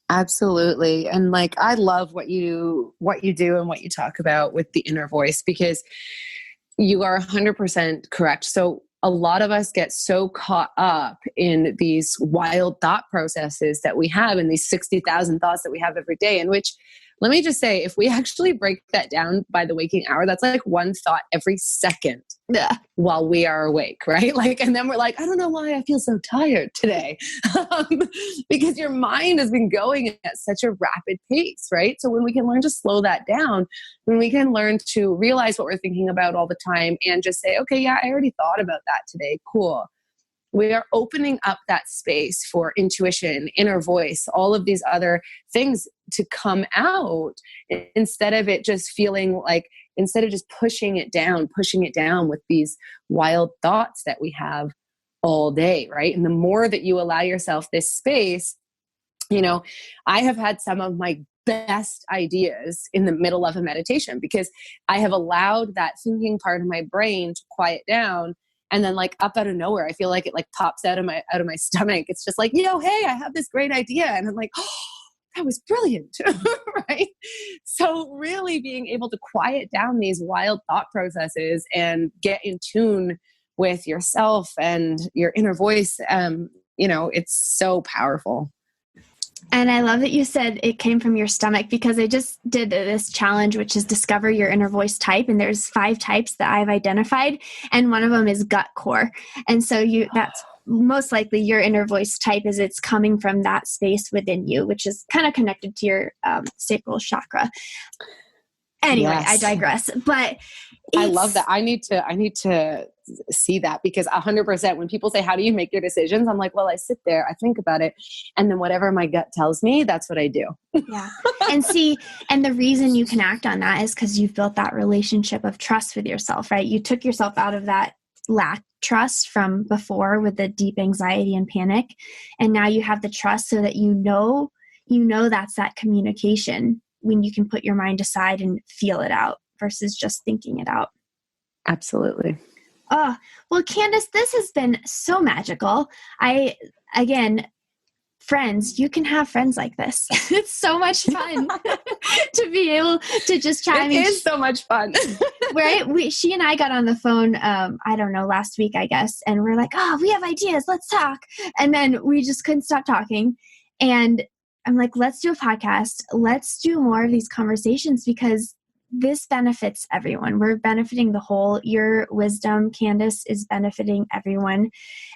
Absolutely. And like, I love what you do and what you talk about with the inner voice, because you are 100% correct. So a lot of us get so caught up in these wild thought processes that we have, and these 60,000 thoughts that we have every day, in which, let me just say, if we actually break that down by the waking hour, that's like one thought every second while we are awake, right? Like, and then we're like, I don't know why I feel so tired today. Because your mind has been going at such a rapid pace, right? So when we can learn to slow that down, when we can learn to realize what we're thinking about all the time and just say, okay, yeah, I already thought about that today. Cool. We are opening up that space for intuition, inner voice, all of these other things to come out, instead of it just feeling like, instead of just pushing it down with these wild thoughts that we have all day, right? And the more that you allow yourself this space, I have had some of my best ideas in the middle of a meditation, because I have allowed that thinking part of my brain to quiet down. And then like up out of nowhere, I feel like it like pops out of my stomach. It's just like, hey, I have this great idea. And I'm like, oh, that was brilliant. Right? So really being able to quiet down these wild thought processes and get in tune with yourself and your inner voice, it's so powerful. And I love that you said it came from your stomach, because I just did this challenge, which is discover your inner voice type. And there's 5 types that I've identified. And one of them is gut core. And so that's most likely your inner voice type, is it's coming from that space within you, which is kind of connected to your sacral chakra. Anyway, Yes. I digress. But I love that. I need to see that, because 100% when people say, how do you make your decisions? I'm like, well, I sit there, I think about it. And then whatever my gut tells me, that's what I do. Yeah. And the reason you can act on that is because you've built that relationship of trust with yourself, right? You took yourself out of that lack trust from before with the deep anxiety and panic. And now you have the trust so that you know that's that communication when you can put your mind aside and feel it out versus just thinking it out. Absolutely. Oh, well, Kandis, this has been so magical. Friends, you can have friends like this. It's so much fun to be able to just chat. It is so much fun. Right? She and I got on the phone, I don't know, last week, I guess. And we're like, oh, we have ideas. Let's talk. And then we just couldn't stop talking. And I'm like, let's do a podcast. Let's do more of these conversations because this benefits everyone. We're benefiting the whole. Your wisdom, Kandis, is benefiting everyone.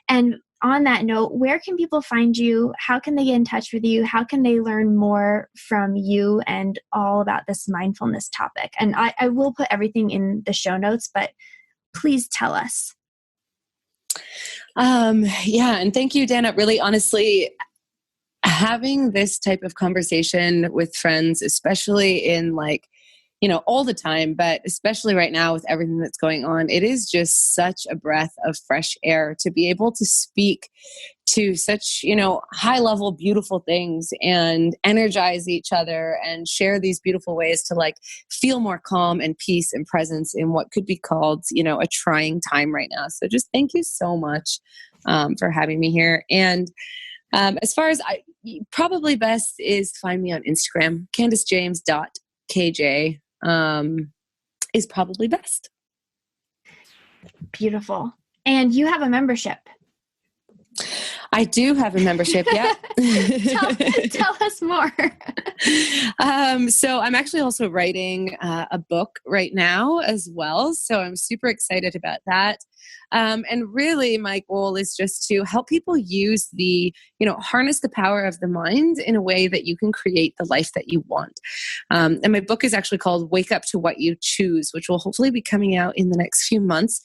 And on that note, where can people find you? How can they get in touch with you? How can they learn more from you and all about this mindfulness topic? And I will put everything in the show notes, but please tell us. Yeah. And thank you, Dana. Really, honestly, having this type of conversation with friends, especially in all the time, but especially right now with everything that's going on, it is just such a breath of fresh air to be able to speak to such, high level, beautiful things and energize each other and share these beautiful ways to feel more calm and peace and presence in what could be called, a trying time right now. So just thank you so much for having me here. And as far as probably best is find me on Instagram, kandisjames.kj. Is probably best. Beautiful. And you have a membership. I do have a membership. Yeah. tell us more. So I'm actually also writing a book right now as well. So I'm super excited about that. And really my goal is just to help people use harness the power of the mind in a way that you can create the life that you want. And my book is actually called Wake Up to What You Choose, which will hopefully be coming out in the next few months.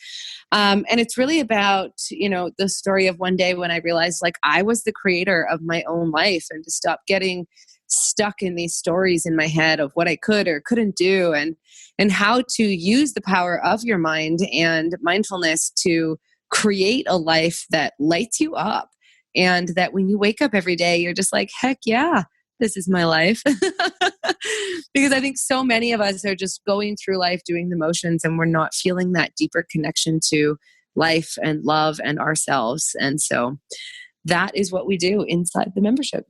And it's really about, the story of one day when I realized I was the creator of my own life, and to stop getting stuck in these stories in my head of what I could or couldn't do, and how to use the power of your mind and mindfulness to create a life that lights you up. And that when you wake up every day, you're just like, heck yeah, this is my life. Because I think so many of us are just going through life doing the motions, and we're not feeling that deeper connection to life and love and ourselves. And so that is what we do inside the membership.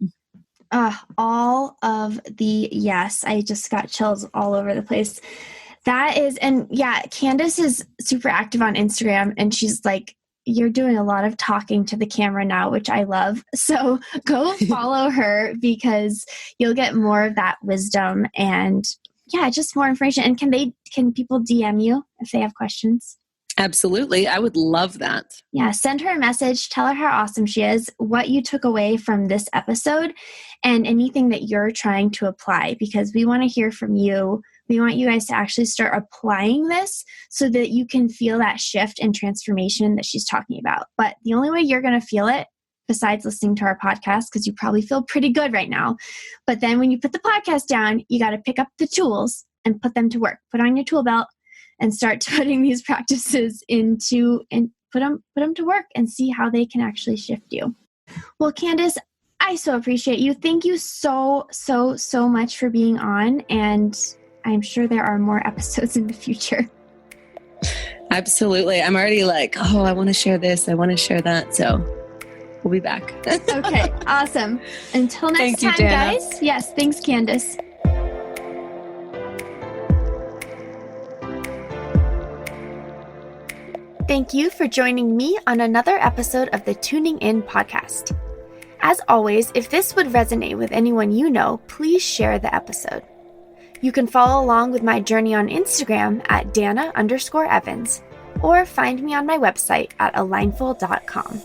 All of the yes. I just got chills all over the place. That is, and yeah, Kandis is super active on Instagram, and she's like, you're doing a lot of talking to the camera now, which I love. So go follow her because you'll get more of that wisdom and just more information. And can people DM you if they have questions? Absolutely. I would love that. Yeah. Send her a message. Tell her how awesome she is, what you took away from this episode, and anything that you're trying to apply, because we want to hear from you. We want you guys to actually start applying this so that you can feel that shift and transformation that she's talking about. But the only way you're going to feel it, besides listening to our podcast, because you probably feel pretty good right now, but then when you put the podcast down, you got to pick up the tools and put them to work. Put on your tool belt and start putting these practices into and put them to work and see how they can actually shift you. Well, Kandis, I so appreciate you. Thank you so, so, so much for being on. And I'm sure there are more episodes in the future. Absolutely. I'm already I want to share this. I want to share that. So we'll be back. Okay. Awesome. Until next time, guys. Yes. Thanks, Kandis. Thank you for joining me on another episode of the Tuning In podcast. As always, if this would resonate with anyone you know, please share the episode. You can follow along with my journey on Instagram at Dana_Evans, or find me on my website at alignful.com.